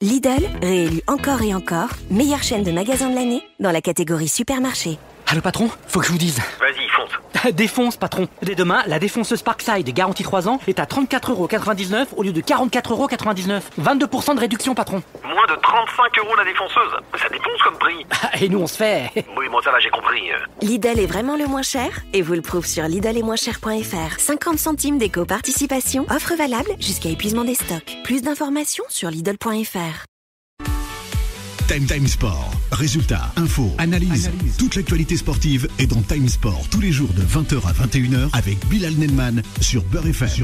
Lidl, réélu encore et encore, meilleure chaîne de magasins de l'année dans la catégorie supermarché. Allô patron, faut que je vous dise. Vas-y, fonce. Défonce patron. Dès demain, la défonceuse Parkside garantie 3 ans est à 34,99€ au lieu de 44,99€. 22% de réduction patron. Moins de 35€ la défonceuse. Ça défonce comme prix. Et nous on se fait. Oui, moi ça va, j'ai compris. Lidl est vraiment le moins cher et vous le prouve sur lidl-est-moins-cher.fr. 50 centimes d'éco-participation, offre valable jusqu'à épuisement des stocks. Plus d'informations sur lidl.fr. Time Sport. Résultats, infos, analyse. Toute l'actualité sportive est dans Time Sport tous les jours de 20h à 21h avec Bilal Nenman sur Beurre FM.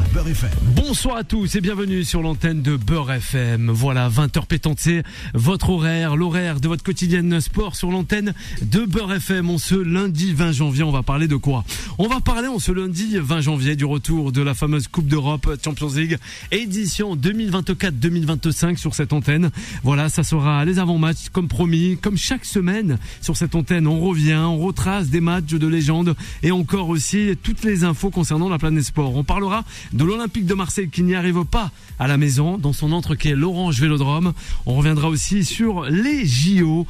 Bonsoir à tous et bienvenue sur l'antenne de Beurre FM. Voilà, 20h pétante, c'est votre horaire, l'horaire de votre quotidienne sport sur l'antenne de Beurre FM. On ce lundi 20 janvier, on va parler de quoi? On va parler ce lundi 20 janvier du retour de la fameuse Coupe d'Europe Champions League édition 2024-2025 sur cette antenne. Voilà, ça sera les avant-matchs comme promis, comme chaque semaine sur cette antenne, on revient, on retrace des matchs de légende et encore aussi toutes les infos concernant la planète sport. On parlera de l'Olympique de Marseille qui n'y arrive pas à la maison dans son entrecquet l'Orange Vélodrome. On reviendra aussi sur les JO,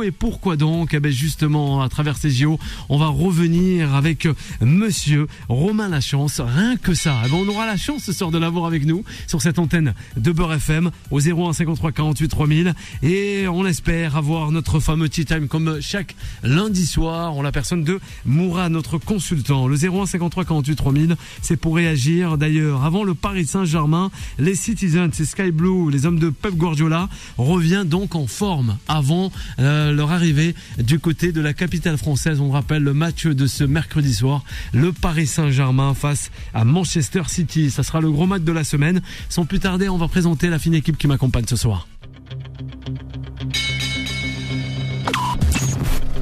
et pourquoi donc? Justement, à travers ces JO, on va revenir avec monsieur Romain Lachance. Rien que ça, on aura la chance ce soir de l'avoir avec nous sur cette antenne de Beurre FM au 01 53 48 3000 et on espère avoir notre fameux tea time comme chaque lundi soir en la personne de Moura, notre consultant. Le 01 53 48 3000, c'est pour réagir. D'ailleurs, avant le Paris Saint-Germain, les Citizens, c'est Sky Blue, les hommes de Pep Guardiola, revient donc en forme avant leur arrivée du côté de la capitale française. On rappelle le match de ce mercredi soir, le Paris Saint-Germain face à Manchester City. Ça sera le gros match de la semaine. Sans plus tarder, on va présenter la fine équipe qui m'accompagne ce soir.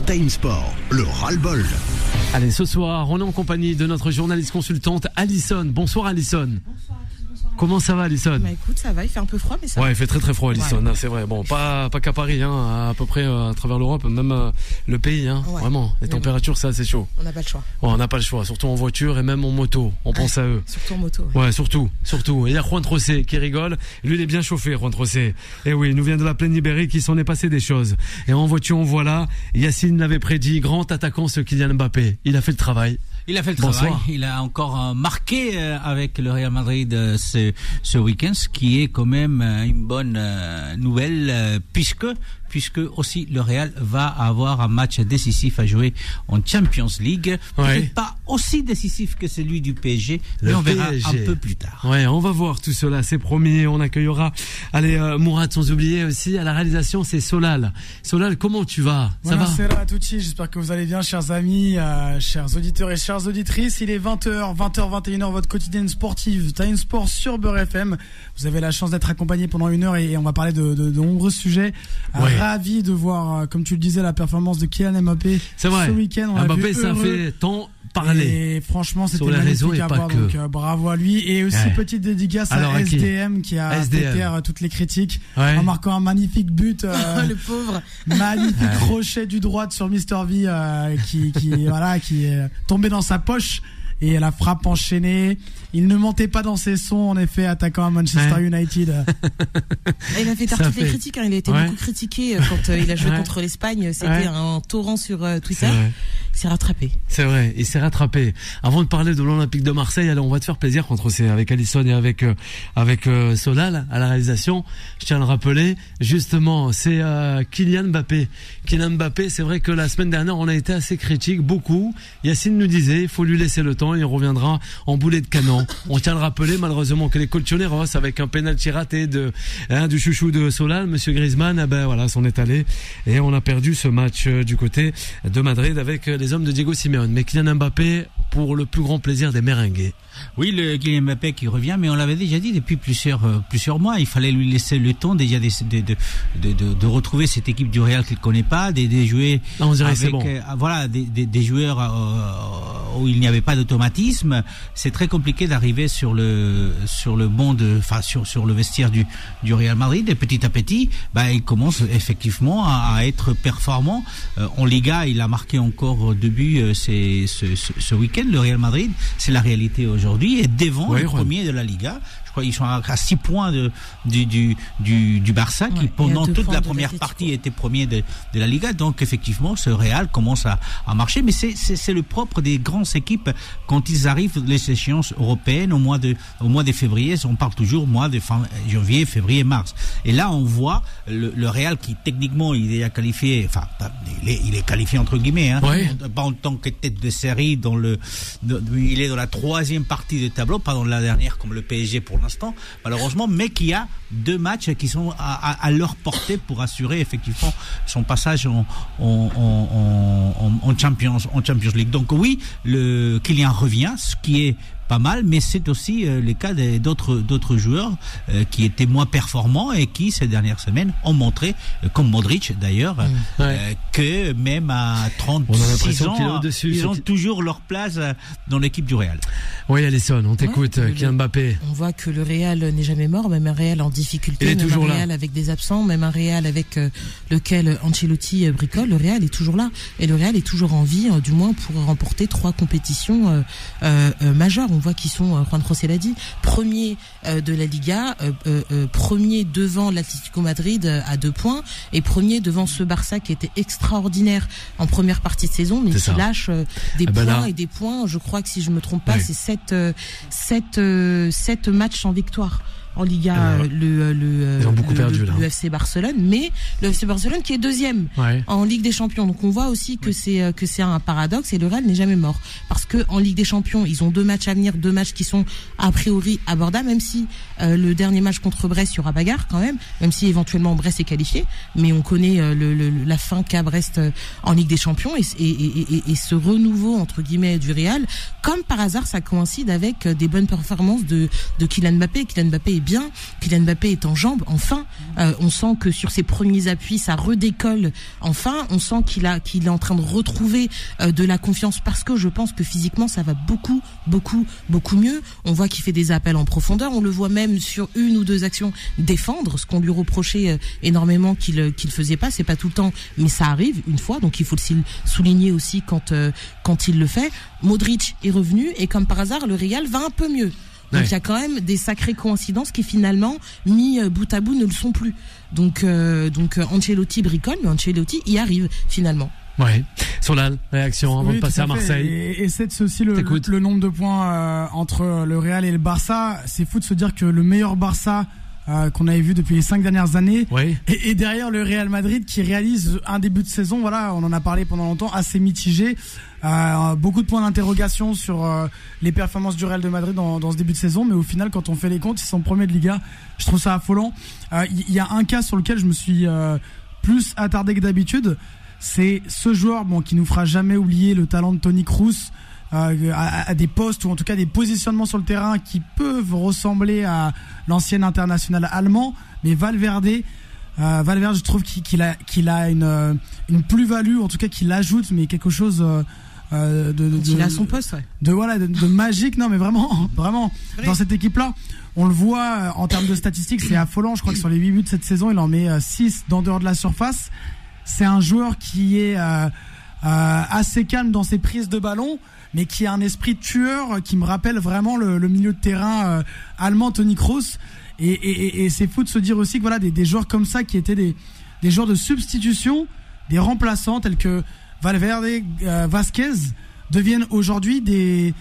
Time Sport, le ras-le-bol. Allez, ce soir, on est en compagnie de notre journaliste consultante Alison. Bonsoir Alison. Bonsoir. Comment ça va Alison? Bah écoute, ça va, il fait un peu froid mais ça va. Ouais, il fait très très froid Alison, ouais. C'est vrai. Bon, pas qu'à Paris, à peu près à travers l'Europe, même le pays, Ouais. Vraiment. Les températures, c'est assez chaud. On n'a pas le choix. Ouais, on n'a pas le choix, surtout en voiture et même en moto. On pense à eux. Surtout en moto. Ouais, surtout. Et il y a Juan Trocé qui rigole. Lui, il est bien chauffé, Juan Trocé. Et oui, il nous vient de la plaine ibérique, il s'en est passé des choses. Et en voiture, on voit là, Yacine l'avait prédit, grand attaquant ce Kylian Mbappé. Il a fait le travail. Il a fait le Bonsoir. travail. Il a encore marqué avec le Real Madrid ce week-end, ce qui est quand même une bonne nouvelle puisque aussi le Real va avoir un match décisif à jouer en Champions League. Peut-être pas aussi décisif que celui du PSG, mais on verra un peu plus tard. Ouais, on va voir tout cela, c'est promis. On accueillera, Mourad, sans oublier aussi à la réalisation, c'est Solal. Solal, comment tu vas? Ça va? Buonasera a tutti, j'espère que vous allez bien, chers amis, chers auditeurs et chères auditrices. Il est 20h, 21h, votre quotidienne sportive, Time Sport sur Beurre FM. Vous avez la chance d'être accompagné pendant une heure et on va parler de nombreux sujets. Ravi de voir, comme tu le disais, la performance de Kylian Mbappé ce week-end. Mbappé, ça fait tant parler. Et franchement, c'était sur les réseaux magnifique à voir. Donc bravo à lui. Et aussi petite dédicace à SDM qui a fait taire toutes les critiques en marquant un magnifique but. Le pauvre. Magnifique crochet du droite sur Mr V qui est tombé dans sa poche. Et la frappe enchaînée. Il ne mentait pas dans ses sons, en effet, attaquant à Manchester United. Il a fait taire toutes les critiques. Il a été beaucoup critiqué quand il a joué contre l'Espagne. C'était un torrent sur Twitter. Il s'est rattrapé. C'est vrai, il s'est rattrapé. Avant de parler de l'Olympique de Marseille, allez, on va te faire plaisir contre avec Alison et avec Solal à la réalisation. Je tiens à le rappeler. Justement, c'est Kylian Mbappé. Kylian Mbappé, c'est vrai que la semaine dernière, on a été assez critique, beaucoup. Yacine nous disait, il faut lui laisser le temps. Il reviendra en boulet de canon. On tient à le rappeler, malheureusement, que les Colchoneros, avec un penalty raté du chouchou de Solal, Monsieur Griezmann, s'en est allé. Et on a perdu ce match du côté de Madrid avec les hommes de Diego Simeone. Mais Kylian Mbappé, pour le plus grand plaisir des merengues. Oui, le Kylian Mbappé qui revient, mais on l'avait déjà dit depuis plusieurs mois. Il fallait lui laisser le temps déjà de retrouver cette équipe du Real qu'il connaît pas, de jouer avec des joueurs où il n'y avait pas d'automatisme. C'est très compliqué d'arriver sur le vestiaire du Real Madrid. Et petit à petit, il commence effectivement à être performant. En Liga, il a marqué encore au début ce week-end. Le Real Madrid, c'est la réalité aujourd'hui. aujourd'hui est devant le premier de la Liga. Je crois qu'ils sont à 6 points du Barça, qui pendant toute la première partie était premier de la Liga. Donc effectivement, ce Real commence à marcher. Mais c'est le propre des grandes équipes quand ils arrivent les échéances européennes au mois de février. On parle toujours mois de janvier, février, mars. Et là, on voit le Real qui techniquement il est qualifié, enfin il est qualifié entre guillemets, pas en tant que tête de série il est dans la 3e partie du tableau, pas dans la dernière comme le PSG pour l'instant, malheureusement, mais qui a 2 matchs qui sont à leur portée pour assurer effectivement son passage en Champions League. Donc oui, le Kylian revient, ce qui est pas mal, mais c'est aussi le cas d'autres joueurs qui étaient moins performants et qui ces dernières semaines ont montré, comme Modric d'ailleurs, que même à 36 ans, ils ont toujours leur place dans l'équipe du Real. Oui, Alison, on t'écoute. Kylian Mbappé. On voit que le Real n'est jamais mort, même un Real en difficulté, même un Real avec des absents, même un Real avec lequel Ancelotti bricole. Le Real est toujours là et le Real est toujours en vie, du moins pour remporter 3 compétitions majeures. On voit qu'ils sont, Juan José l'a dit, premier de la Liga, premier devant l'Atlético Madrid à 2 points et premier devant ce Barça qui était extraordinaire en première partie de saison, mais qui lâche des points et des points. Je crois que si je me trompe pas, c'est 7 matchs sans victoire en Liga, ils ont beaucoup perdu, le FC Barcelone, mais le FC Barcelone qui est 2e en Ligue des Champions. Donc on voit aussi que c'est un paradoxe et le Real n'est jamais mort parce que en Ligue des Champions ils ont 2 matchs à venir, 2 matchs qui sont a priori abordables, même si le dernier match contre Brest il y aura bagarre quand même si éventuellement Brest est qualifié, mais on connaît la fin qu'a Brest en Ligue des Champions et ce renouveau entre guillemets du Real, comme par hasard ça coïncide avec des bonnes performances de Kylian Mbappé. Kylian Mbappé est bien, Kylian Mbappé est en jambes, enfin, on sent que sur ses premiers appuis ça redécolle, enfin, on sent qu'il est en train de retrouver de la confiance parce que je pense que physiquement ça va beaucoup mieux. On voit qu'il fait des appels en profondeur, on le voit même sur 1 ou 2 actions défendre, ce qu'on lui reprochait énormément qu'il faisait pas, c'est pas tout le temps, mais ça arrive une fois, donc il faut le souligner aussi quand il le fait. Modric est revenu et comme par hasard le Real va un peu mieux. Donc il y a quand même des sacrées coïncidences qui finalement, mis bout à bout, ne le sont plus. Donc Ancelotti bricole, mais Ancelotti y arrive finalement. Ouais. Sur la réaction avant de passer à Marseille. Et c'est aussi le nombre de points entre le Real et le Barça. C'est fou de se dire que le meilleur Barça qu'on avait vu depuis les 5 dernières années et derrière le Real Madrid qui réalise un début de saison, voilà, on en a parlé pendant longtemps, assez mitigé, beaucoup de points d'interrogation sur les performances du Real de Madrid dans ce début de saison, mais au final quand on fait les comptes ils sont premiers de Liga. Je trouve ça affolant. Il y a un cas sur lequel je me suis plus attardé que d'habitude, c'est ce joueur qui nous fera jamais oublier le talent de Toni Kroos, à des postes ou en tout cas des positionnements sur le terrain qui peuvent ressembler à l'ancien international allemand, mais Valverde, je trouve qu'il a une plus-value, en tout cas qu'il ajoute, mais quelque chose il a son poste, de magique. Non mais vraiment dans cette équipe là on le voit en termes de statistiques, c'est affolant. Je crois que sur les 8 buts de cette saison il en met 6 d'en dehors de la surface. C'est un joueur qui est assez calme dans ses prises de ballon, mais qui a un esprit tueur qui me rappelle vraiment le milieu de terrain allemand Toni Kroos. Et c'est fou de se dire aussi que voilà des joueurs comme ça qui étaient des joueurs de substitution, des remplaçants tels que Valverde, Vasquez deviennent aujourd'hui des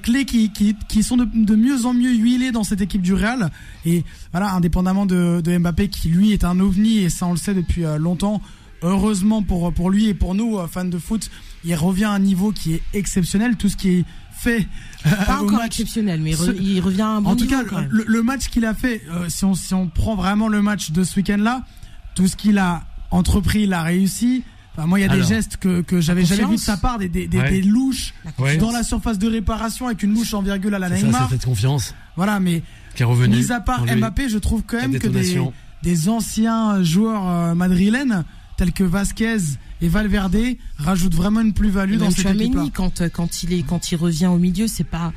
clés qui sont de mieux en mieux huilées dans cette équipe du Real. Et voilà, indépendamment de Mbappé qui lui est un ovni, et ça on le sait depuis longtemps. Heureusement pour lui et pour nous fans de foot, il revient à un niveau qui est exceptionnel. Tout ce qui est fait pas encore exceptionnel, mais il revient à un bon niveau. En tout cas, le match qu'il a fait, si on prend vraiment le match de ce week-end-là, tout ce qu'il a entrepris, il a réussi. Enfin, moi, il y a des gestes que j'avais jamais vu de sa part, des louches dans la surface de réparation avec une louche en virgule à la Neymar. Ça fait de confiance. Voilà, mais qui est revenu. Mis à part Mbappé, je trouve quand même que des anciens joueurs madrilènes tels que Vasquez et Valverde rajoutent vraiment une plus-value dans cette équipe-là. Quand il revient au milieu, c'est pas,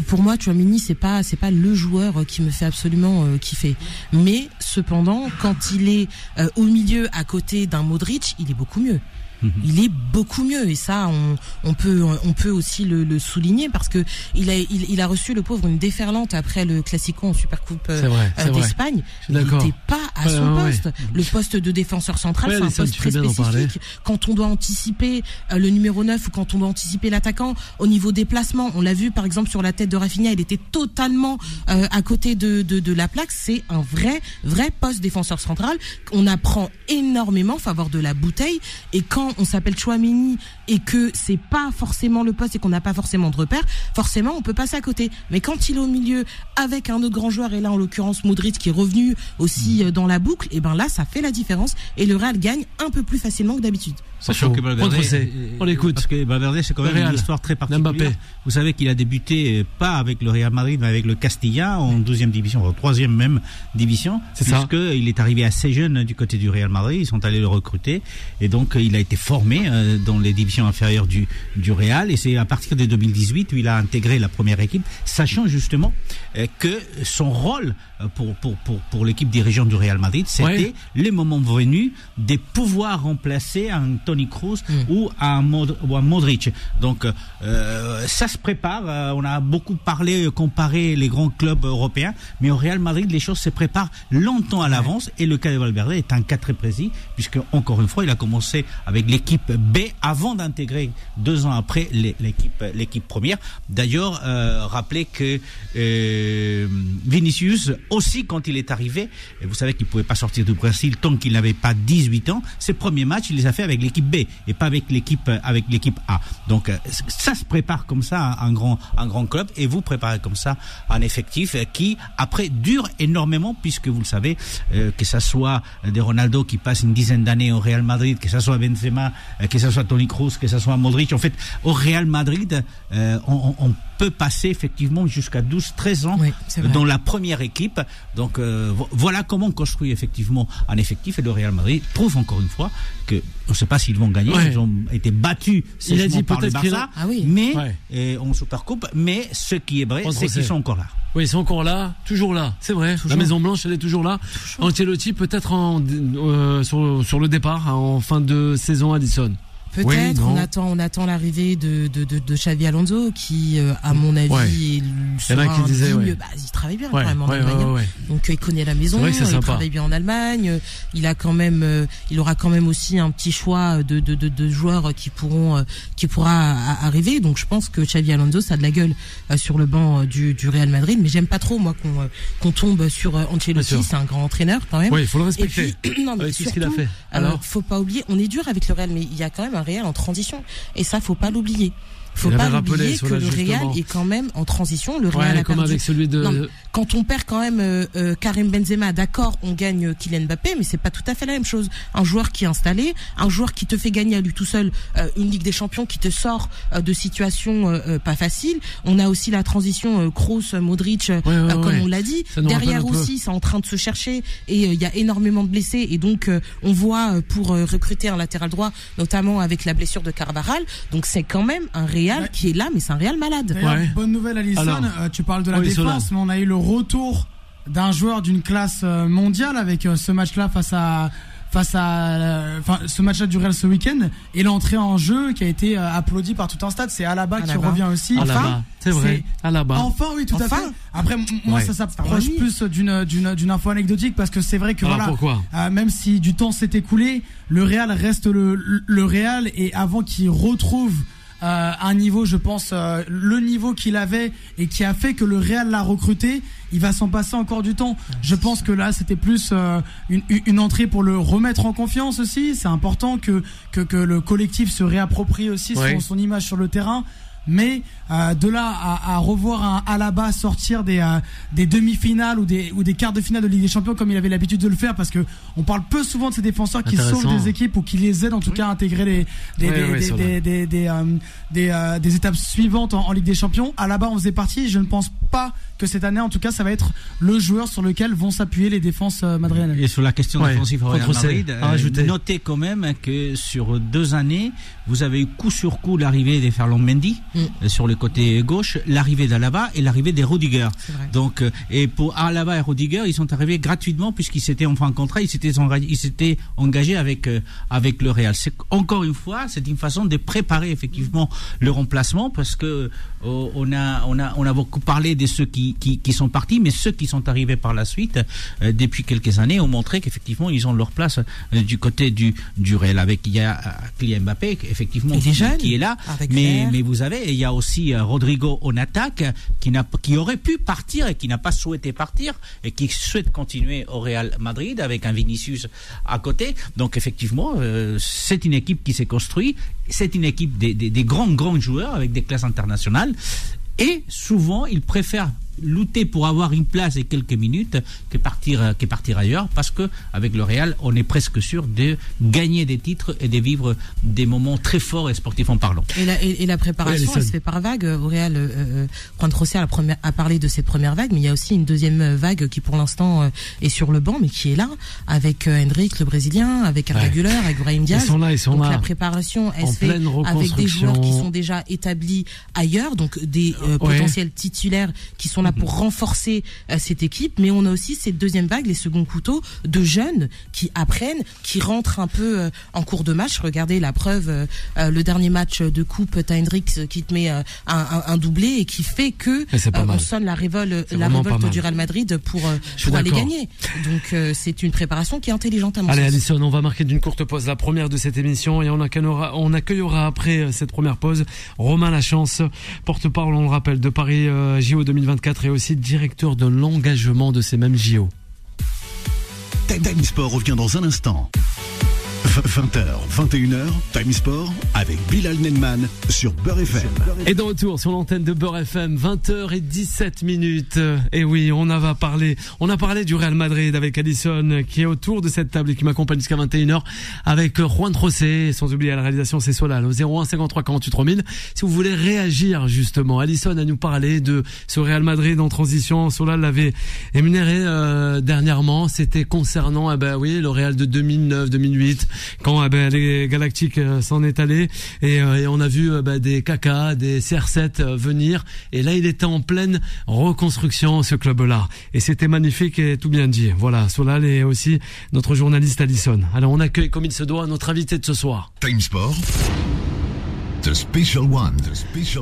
pour moi, Tchouaméni, c'est pas le joueur qui me fait absolument kiffer. Mais cependant, quand il est au milieu à côté d'un Modric, il est beaucoup mieux. Il est beaucoup mieux, et ça on peut aussi le souligner, parce que il a reçu, le pauvre, une déferlante après le Classico en Supercoupe d'Espagne. Il n'était pas à son poste. Le poste de défenseur central, c'est un poste très spécifique. Quand on doit anticiper le numéro 9 ou quand on doit anticiper l'attaquant au niveau des placements, on l'a vu par exemple sur la tête de Rafinha, il était totalement à côté de la plaque. C'est un vrai poste défenseur central. On apprend énormément, faut avoir de la bouteille, et quand on s'appelle Tchouaméni et que c'est pas forcément le poste et qu'on n'a pas forcément de repères, forcément on peut passer à côté. Mais quand il est au milieu avec un autre grand joueur, et là en l'occurrence Modric qui est revenu aussi dans la boucle, et ben là ça fait la différence et le Real gagne un peu plus facilement que d'habitude. Sachant que Valverde, on l'écoute. Parce que Valverde, c'est quand même une histoire très particulière. Mbappé. Vous savez qu'il a débuté pas avec le Real Madrid, mais avec le Castilla en 12e division, en 3e même division. Puisque il est arrivé assez jeune du côté du Real Madrid, ils sont allés le recruter, et donc il a été formé dans les divisions inférieures du Real, et c'est à partir de 2018 où il a intégré la première équipe, sachant justement que son rôle pour l'équipe dirigeante du Real Madrid, c'était les moments venus de pouvoir remplacer un Toni Kroos ou un Modric. Donc ça se prépare. On a beaucoup comparé les grands clubs européens, mais au Real Madrid les choses se préparent longtemps à l'avance, et le cas de Valverde est un cas très précis, puisque encore une fois il a commencé avec l'équipe B avant d'intégrer 2 ans après l'équipe première. D'ailleurs, rappelez que Vinicius aussi, quand il est arrivé, et vous savez qu'il ne pouvait pas sortir du Brésil tant qu'il n'avait pas 18 ans, ses premiers matchs il les a fait avec l'équipe B et pas avec l'équipe A. Donc ça se prépare comme ça un grand club, et vous préparez comme ça un effectif qui après dure énormément, puisque vous le savez, que ça soit des Ronaldo qui passent une dizaine d'années au Real Madrid, que ça soit Benzema, que ça soit Toni Kroos, que ça soit Modric. En fait, au Real Madrid, on peut passer effectivement jusqu'à 12-13 ans dans la première équipe. Donc voilà comment on construit effectivement un effectif, et le Real Madrid prouve encore une fois que, on ne sait pas s'ils vont gagner, ils ont été battus par le Barça, mais en Supercoupe, mais ce qui est vrai, c'est qu'ils sont encore là. Oui, ils sont encore là, toujours là, c'est vrai. La Maison Blanche, elle est toujours là. Ancelotti peut-être sur le départ, en fin de saison, Addison. Peut-être, on attend l'arrivée de Xavi Alonso, qui, à mon avis, sera un digne. Il travaille bien quand même en Allemagne. Donc il connaît la maison, il travaille bien en Allemagne. Il aura quand même aussi un petit choix de joueurs qui pourra arriver. Donc je pense que Xavi Alonso, ça a de la gueule sur le banc du Real Madrid. Mais j'aime pas trop, moi, qu'on tombe sur Ancelotti. C'est un grand entraîneur quand même. Oui, il faut le respecter. Et puis, avec tout ce qu'il a fait. Alors, faut pas oublier, on est dur avec le Real, mais il y a quand même un Real en transition, et ça faut pas l'oublier. Faut pas oublier que le Real est quand même en transition. Le Real a perdu. Avec celui de... Non, quand on perd quand même Karim Benzema, d'accord, on gagne Kylian Mbappé, mais c'est pas tout à fait la même chose. Un joueur qui est installé, un joueur qui te fait gagner à lui tout seul une Ligue des Champions, qui te sort de situations pas faciles. On a aussi la transition Kroos, Modric, comme on l'a dit. Derrière aussi, c'est en train de se chercher, et il y a énormément de blessés, et donc on voit pour recruter un latéral droit, notamment avec la blessure de Carvajal. Donc c'est quand même un Real qui est là, mais c'est un Real malade. Bonne nouvelle, Alisson. Tu parles de la défense, mais on a eu le retour d'un joueur d'une classe mondiale avec ce match-là face à ce match-là du Real ce week-end, et l'entrée en jeu qui a été applaudie par tout un stade. C'est Alaba qui revient aussi. Alaba, c'est vrai. Alaba. Enfin, oui, tout à fait. Après, moi, ça s'approche plus d'une info anecdotique, parce que c'est vrai que pourquoi même si du temps s'est écoulé, le Real reste le Real, et avant qu'il retrouve un niveau, je pense, le niveau qu'il avait et qui a fait que le Real l'a recruté, il va s'en passer encore du temps. Je pense que là, c'était plus une entrée pour le remettre en confiance aussi. C'est important que le collectif se réapproprie aussi son image sur le terrain. Mais de là à revoir un Alaba sortir des demi-finales ou des quarts de finale de Ligue des Champions comme il avait l'habitude de le faire, parce que on parle peu souvent de ces défenseurs qui sauvent des équipes ou qui les aident en tout cas à intégrer des étapes suivantes en Ligue des Champions. Alaba en faisait partie. Je ne pense pas que cette année, en tout cas, ça va être le joueur sur lequel vont s'appuyer les défenses madrilènes. Et sur la question défensive au Real Madrid, notez quand même que sur 2 années, vous avez eu coup sur coup l'arrivée de Ferland Mendy sur le côté gauche, l'arrivée d'Alaba et l'arrivée des Rudiger. Donc, et pour Alaba et Rudiger, ils sont arrivés gratuitement puisqu'ils s'étaient en fin de contrat, ils s'étaient engagés avec le Real. C'est encore une fois, c'est une façon de préparer effectivement le remplacement parce que on a beaucoup parlé de ceux qui sont partis, mais ceux qui sont arrivés par la suite depuis quelques années ont montré qu'effectivement ils ont leur place du côté du Real. Il y a Kylian Mbappé effectivement qui est là, mais vous avez, il y a aussi Rodrigo en attaque qui aurait pu partir et qui n'a pas souhaité partir et qui souhaite continuer au Real Madrid avec un Vinicius à côté. Donc effectivement, c'est une équipe qui s'est construite, c'est une équipe des grands joueurs avec des classes internationales et souvent ils préfèrent lutter pour avoir une place et quelques minutes que partir ailleurs parce que avec le Real on est presque sûr de gagner des titres et de vivre des moments très forts et sportifs en parlant. Et la préparation elle se fait par vague. Au Real, Juan José a parlé de cette première vague, mais il y a aussi une deuxième vague qui pour l'instant est sur le banc mais qui est là avec Endrick le Brésilien, avec Arda Güler, avec Brahim Diaz. Ils sont là. La préparation elle se fait avec des joueurs qui sont déjà établis ailleurs, donc des potentiels titulaires qui sont là pour renforcer cette équipe, mais on a aussi cette deuxième vague, les seconds couteaux de jeunes qui apprennent, qui rentrent un peu en cours de match. Regardez la preuve, le dernier match de coupe, t'as Hendrix qui te met un doublé et qui fait que on sonne la révolte du Real Madrid pour aller gagner. Donc c'est une préparation qui est intelligente à mon sens. Allez Alison, on va marquer d'une courte pause la première de cette émission et on accueillera après cette première pause Romain Lachance, porte-parole, on le rappelle, de Paris JO 2024 et aussi directeur de l'engagement de ces mêmes JO. Time Sport revient dans un instant. 20h, 21h, Time Sport avec Bilal Nenman sur Beurre FM. Et de retour sur l'antenne de Beurre FM, 20h17. Et oui, on a parlé du Real Madrid avec Alison qui est autour de cette table et qui m'accompagne jusqu'à 21h avec Juan José, sans oublier à la réalisation c'est Solal au 01 53 48 3000. Si vous voulez réagir justement, Alison a nous parlé de ce Real Madrid en transition. Solal l'avait énuméré dernièrement, c'était concernant le Real de 2009-2008 quand les Galactiques s'en est allé et on a vu des Kaka, des CR7 venir et là il était en pleine reconstruction ce club-là et c'était magnifique et tout bien dit. Voilà, Solal et aussi notre journaliste Alison. Alors on accueille comme il se doit notre invité de ce soir. Time Sport. The Special One.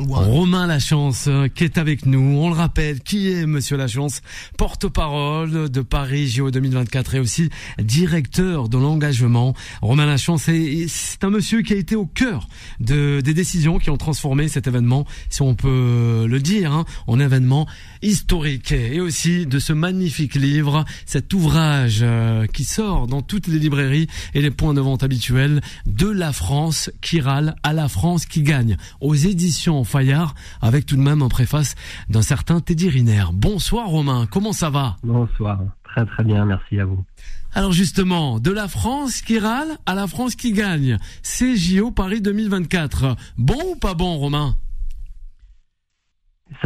Romain Lachance qui est avec nous. On le rappelle, qui est Monsieur Lachance, porte-parole de Paris JO 2024 et aussi directeur de l'engagement. Romain Lachance, c'est un monsieur qui a été au cœur des décisions qui ont transformé cet événement, si on peut le dire, en événement historique. Et aussi de ce magnifique livre, cet ouvrage qui sort dans toutes les librairies et les points de vente habituels, de la France qui râle à la France qui gagne, aux éditions Fayard, avec tout de même un préface d'un certain Teddy Riner. Bonsoir Romain, comment ça va? Bonsoir, très très bien, merci à vous. Alors justement, de la France qui râle à la France qui gagne, c'est JO Paris 2024. Bon ou pas bon Romain?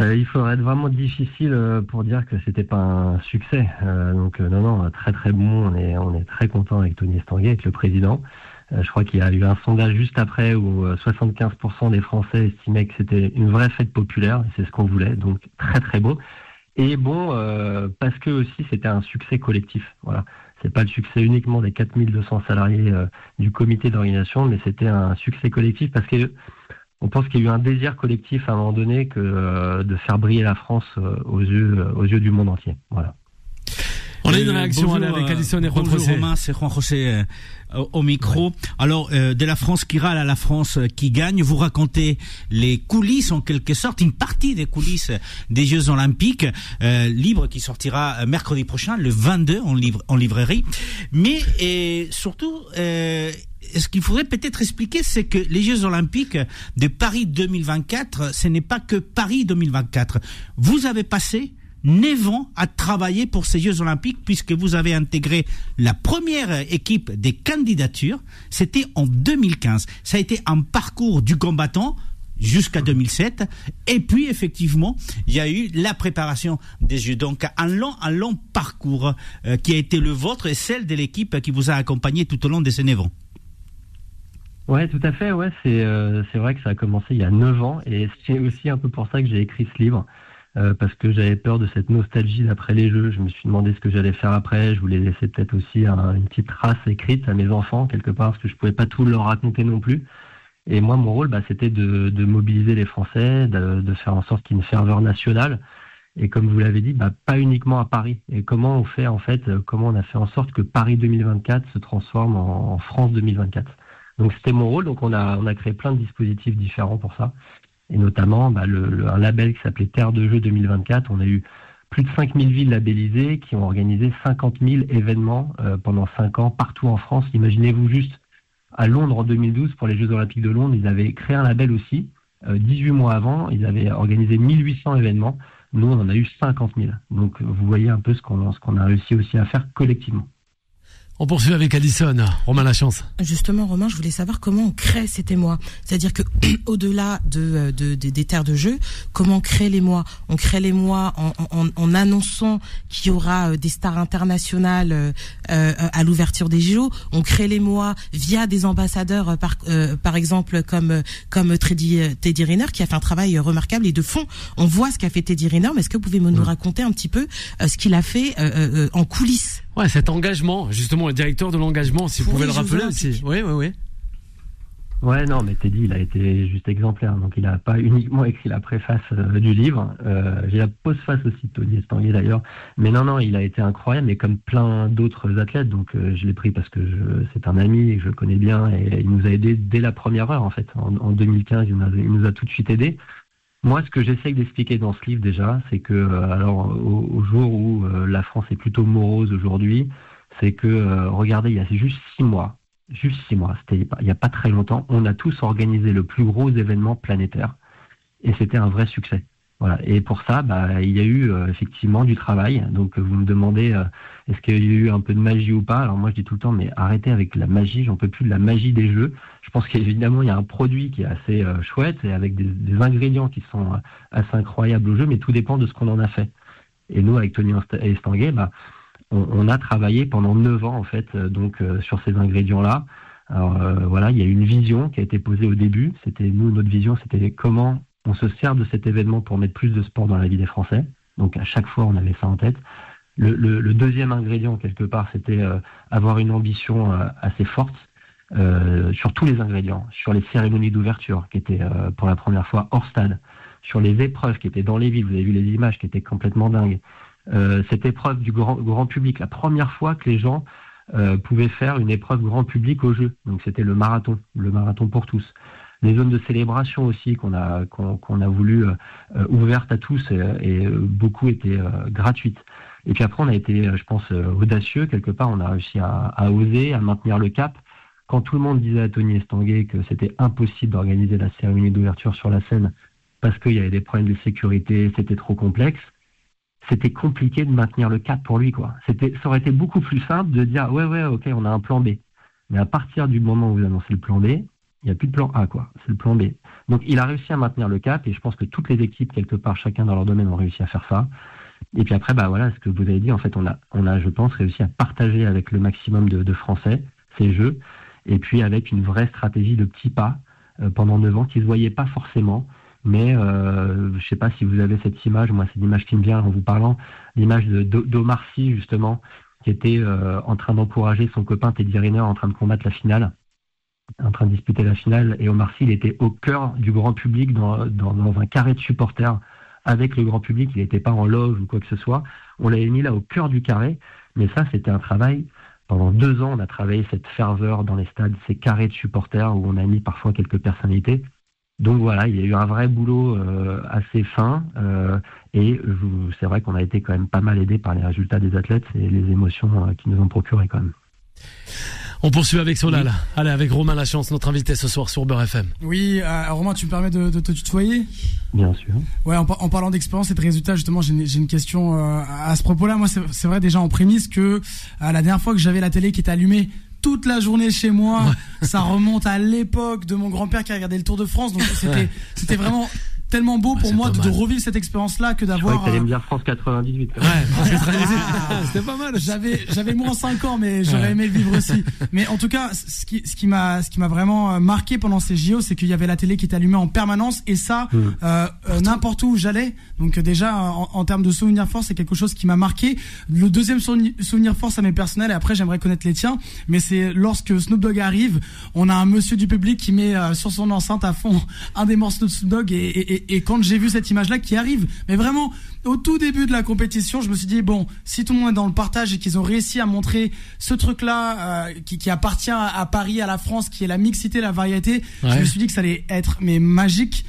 Il faudrait être vraiment difficile pour dire que c'était pas un succès. Donc non, très très bon, on est très content avec Tony Estanguet, avec le président. Je crois qu'il y a eu un sondage juste après où 75% des Français estimaient que c'était une vraie fête populaire, c'est ce qu'on voulait, donc très très beau. Et bon, parce que aussi c'était un succès collectif, voilà. C'est pas le succès uniquement des 4200 salariés du comité d'organisation, mais c'était un succès collectif parce que on pense qu'il y a eu un désir collectif à un moment donné que de faire briller la France aux yeux du monde entier, voilà. On a une réaction avec Alison et Juan José. Bonjour Romain, c'est Juan José au micro. Ouais. Alors, de la France qui râle à la France qui gagne, vous racontez les coulisses en quelque sorte, une partie des coulisses des Jeux Olympiques, livre qui sortira mercredi prochain, le 22 en librairie. Mais surtout, ce qu'il faudrait peut-être expliquer, c'est que les Jeux Olympiques de Paris 2024, ce n'est pas que Paris 2024. Vous avez passé 9 ans à travailler pour ces Jeux Olympiques puisque vous avez intégré la première équipe des candidatures. C'était en 2015. Ça a été un parcours du combattant jusqu'à 2007. Et puis, effectivement, il y a eu la préparation des Jeux. Donc, un long parcours qui a été le vôtre et celle de l'équipe qui vous a accompagné tout au long de ces 9 ans. Ouais, tout à fait. Ouais, c'est vrai que ça a commencé il y a 9 ans et c'est aussi un peu pour ça que j'ai écrit ce livre. Parce que j'avais peur de cette nostalgie d'après les Jeux. Je me suis demandé ce que j'allais faire après. Je voulais laisser peut-être aussi une petite trace écrite à mes enfants, quelque part, parce que je pouvais pas tout leur raconter non plus. Et moi, mon rôle, c'était de mobiliser les Français, de faire en sorte qu'il y ait une ferveur nationale. Et comme vous l'avez dit, pas uniquement à Paris. Et comment on fait, comment on a fait en sorte que Paris 2024 se transforme en France 2024. Donc c'était mon rôle. Donc on a créé plein de dispositifs différents pour ça. Et notamment un label qui s'appelait Terre de Jeux 2024. On a eu plus de 5000 villes labellisées qui ont organisé 50 000 événements pendant 5 ans partout en France. Imaginez-vous juste, à Londres en 2012, pour les Jeux Olympiques de Londres, ils avaient créé un label aussi. 18 mois avant, ils avaient organisé 1800 événements. Nous, on en a eu 50 000. Donc vous voyez un peu ce qu'on a réussi aussi à faire collectivement. On poursuit avec Alison. Romain Lachance. Justement, Romain, je voulais savoir comment on crée ces témoins. C'est-à-dire que au-delà des terres de jeu, comment on crée les mois? On crée les mois en annonçant qu'il y aura des stars internationales à l'ouverture des JO. On crée les mois via des ambassadeurs, par exemple comme Teddy Riner, qui a fait un travail remarquable et de fond. On voit ce qu'a fait Teddy Riner, mais est-ce que vous pouvez nous raconter un petit peu ce qu'il a fait en coulisses? Ouais, cet engagement, justement, le directeur de l'engagement, si vous pouvez le rappeler aussi. Oui. Ouais, non, mais Teddy, il a été juste exemplaire. Donc, il n'a pas uniquement écrit la préface du livre. J'ai la postface aussi de Tony Estanguet, d'ailleurs. Mais non, il a été incroyable, mais comme plein d'autres athlètes. Donc, je l'ai pris parce que c'est un ami et que je le connais bien. Et il nous a aidés dès la première heure, en fait. En 2015, il nous a tout de suite aidés. Moi, ce que j'essaye d'expliquer dans ce livre déjà, c'est que, au jour où la France est plutôt morose aujourd'hui, c'est que, regardez, il y a juste 6 mois, c'était il n'y a pas très longtemps, on a tous organisé le plus gros événement planétaire et c'était un vrai succès. Voilà. Et pour ça, il y a eu effectivement du travail. Donc vous me demandez est-ce qu'il y a eu un peu de magie ou pas. Alors moi je dis tout le temps, mais arrêtez avec la magie, j'en peux plus de la magie des jeux. Je pense qu'évidemment il y a un produit qui est assez chouette et avec des ingrédients qui sont assez incroyables au jeu, mais tout dépend de ce qu'on en a fait. Et nous avec Tony Estanguet, on a travaillé pendant 9 ans en fait sur ces ingrédients-là. Alors voilà, il y a une vision qui a été posée au début. Notre vision, c'était comment on se sert de cet événement pour mettre plus de sport dans la vie des Français. Donc à chaque fois, on avait ça en tête. Le deuxième ingrédient, quelque part, c'était avoir une ambition assez forte sur tous les ingrédients, sur les cérémonies d'ouverture qui étaient pour la première fois hors stade, sur les épreuves qui étaient dans les villes. Vous avez vu les images qui étaient complètement dingues. Cette épreuve du grand public, la première fois que les gens pouvaient faire une épreuve grand public au jeu. Donc c'était le marathon pour tous. Les zones de célébration aussi qu'on a voulu ouvertes à tous et beaucoup étaient gratuites. Et puis après on a été, je pense, audacieux quelque part. On a réussi à oser, à maintenir le cap. Quand tout le monde disait à Tony Estanguet que c'était impossible d'organiser la cérémonie d'ouverture sur la scène parce qu'il y avait des problèmes de sécurité, c'était trop complexe. C'était compliqué de maintenir le cap pour lui, quoi. Ça aurait été beaucoup plus simple de dire ouais, ok, on a un plan B. Mais à partir du moment où vous annoncez le plan B, il n'y a plus de plan A, quoi. C'est le plan B. Donc, il a réussi à maintenir le cap et je pense que toutes les équipes, quelque part, chacun dans leur domaine, ont réussi à faire ça. Et puis après, voilà, ce que vous avez dit, en fait, on a, je pense, réussi à partager avec le maximum de Français ces jeux. Et puis, avec une vraie stratégie de petits pas pendant 9 ans qui ne se voyait pas forcément. Mais je ne sais pas si vous avez cette image. Moi, c'est l'image qui me vient en vous parlant. L'image d'Omar Sy, justement, qui était en train d'encourager son copain Teddy Riner en train de combattre la finale. En train de disputer la finale, et Omar Sy, il était au cœur du grand public dans un carré de supporters avec le grand public. Il n'était pas en loge ou quoi que ce soit. On l'avait mis là au cœur du carré, mais ça c'était un travail. Pendant 2 ans, on a travaillé cette ferveur dans les stades, ces carrés de supporters où on a mis parfois quelques personnalités. Donc voilà, il y a eu un vrai boulot assez fin et c'est vrai qu'on a été quand même pas mal aidé par les résultats des athlètes et les émotions qu'ils nous ont procurées quand même. On poursuit avec Solal. Oui. Allez, avec Romain Lachance, notre invité ce soir sur Beurre FM. Oui, Romain, tu me permets de te tutoyer ? Bien sûr. Ouais, en parlant d'expérience et de résultats, justement, j'ai une question à ce propos-là. Moi, c'est vrai déjà en prémisse que la dernière fois que j'avais la télé qui était allumée toute la journée chez moi. Ça remonte à l'époque de mon grand-père qui a regardé le Tour de France. Donc c'était vraiment tellement beau pour moi de revivre cette expérience-là que d'avoir. Je croyais que t'allais me dire France 98. C'était pas mal. J'avais moins 5 ans, mais j'aurais aimé le vivre aussi. Mais en tout cas, ce qui m'a vraiment marqué pendant ces JO, c'est qu'il y avait la télé qui était allumée en permanence, et ça, n'importe où j'allais. Donc déjà, en termes de souvenirs forts, c'est quelque chose qui m'a marqué. Le deuxième souvenir fort, ça m'est personnel, et après j'aimerais connaître les tiens. Mais c'est lorsque Snoop Dogg arrive, on a un monsieur du public qui met sur son enceinte à fond un des morceaux de Snoop Dogg, et quand j'ai vu cette image-là qui arrive, mais vraiment au tout début de la compétition, je me suis dit bon, si tout le monde est dans le partage et qu'ils ont réussi à montrer ce truc-là qui appartient à Paris, à la France, qui est la mixité, la variété, je me suis dit que ça allait être magique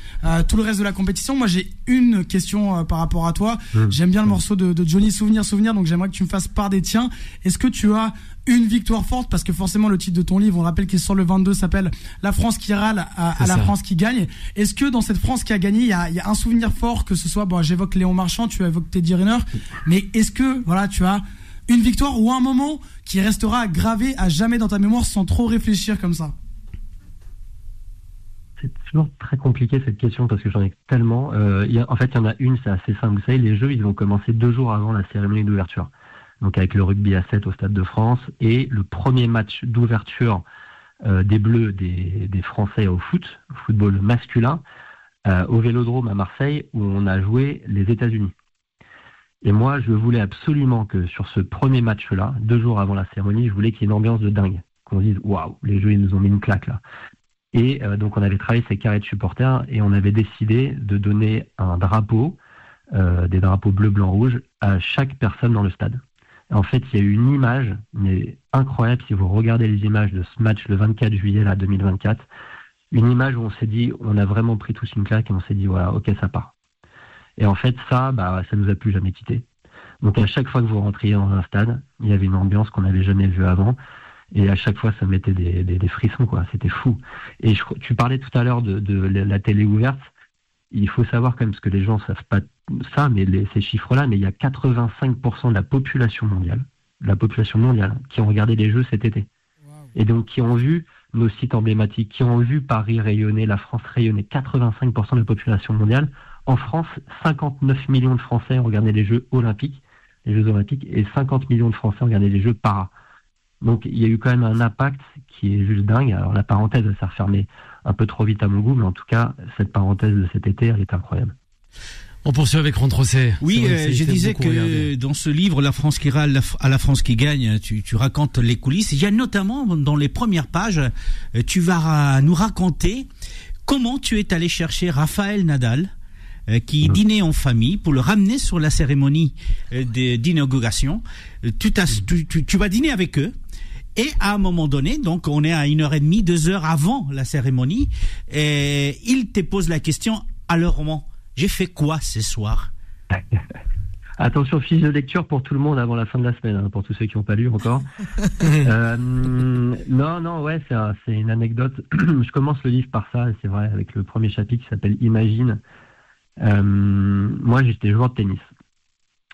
tout le reste de la compétition. Moi, j'ai une question par rapport à toi. J'aime bien le morceau de Johnny Souvenir, donc j'aimerais que tu me fasses part des tiens. Est-ce que tu as une victoire forte, parce que forcément le titre de ton livre, on rappelle qu'il sort le 22, s'appelle La France qui râle à la France qui gagne. Est-ce que dans cette France qui a gagné, il y a un souvenir fort, que ce soit, j'évoque Léon Marchand, tu évoques Teddy Riner, mais est-ce que tu as une victoire ou un moment qui restera gravé à jamais dans ta mémoire sans trop réfléchir comme ça? C'est toujours très compliqué cette question parce que j'en ai tellement. En fait, il y en a une, c'est assez simple. Vous savez, les Jeux, ils vont commencer 2 jours avant la cérémonie d'ouverture. Donc avec le rugby à 7 au Stade de France, et le premier match d'ouverture des Bleus, des Français au football masculin, au Vélodrome à Marseille, où on a joué les États-Unis. Et moi, je voulais absolument que sur ce premier match-là, 2 jours avant la cérémonie, je voulais qu'il y ait une ambiance de dingue, qu'on se dise waouh, les Jeux, ils nous ont mis une claque là. Et donc on avait travaillé ces carrés de supporters, et on avait décidé de donner un drapeau, des drapeaux bleu, blanc, rouge, à chaque personne dans le stade. En fait, il y a eu une image, mais incroyable, si vous regardez les images de ce match le 24 juillet 2024, une image où on s'est dit, on a vraiment pris tous une claque et on s'est dit, voilà, ok, ça part. Et en fait, ça nous a plus jamais quitté. Donc à chaque fois que vous rentriez dans un stade, il y avait une ambiance qu'on n'avait jamais vue avant, et à chaque fois, ça mettait des frissons, quoi. C'était fou. Et tu parlais tout à l'heure de la télé ouverte. Il faut savoir quand même, parce que les gens ne savent pas ça, mais ces chiffres-là, mais il y a 85% de la population mondiale qui ont regardé les Jeux cet été. Wow. Et donc qui ont vu nos sites emblématiques, qui ont vu Paris rayonner, la France rayonner. 85% de la population mondiale. En France, 59 millions de Français ont regardé les Jeux olympiques, et 50 millions de Français ont regardé les Jeux para. Donc il y a eu quand même un impact qui est juste dingue. Alors la parenthèse, ça s'est refermé un peu trop vite à mon goût, mais en tout cas, cette parenthèse de cet été, elle est incroyable. On poursuit avec Ron Trocet. Oui, je disais que dans ce livre, La France qui râle à la France qui gagne, tu racontes les coulisses. Il y a notamment, dans les premières pages, tu vas nous raconter comment tu es allé chercher Rafael Nadal, qui dînait en famille, pour le ramener sur la cérémonie d'inauguration. Tu vas dîner avec eux. Et à un moment donné, donc on est à 1h30, 2h avant la cérémonie, et il te pose la question, alors Roman, j'ai fait quoi ce soir? Attention, fiche de lecture pour tout le monde avant la fin de la semaine, pour tous ceux qui n'ont pas lu encore. C'est une anecdote. Je commence le livre par ça, c'est vrai, avec le premier chapitre qui s'appelle Imagine. Moi, j'étais joueur de tennis.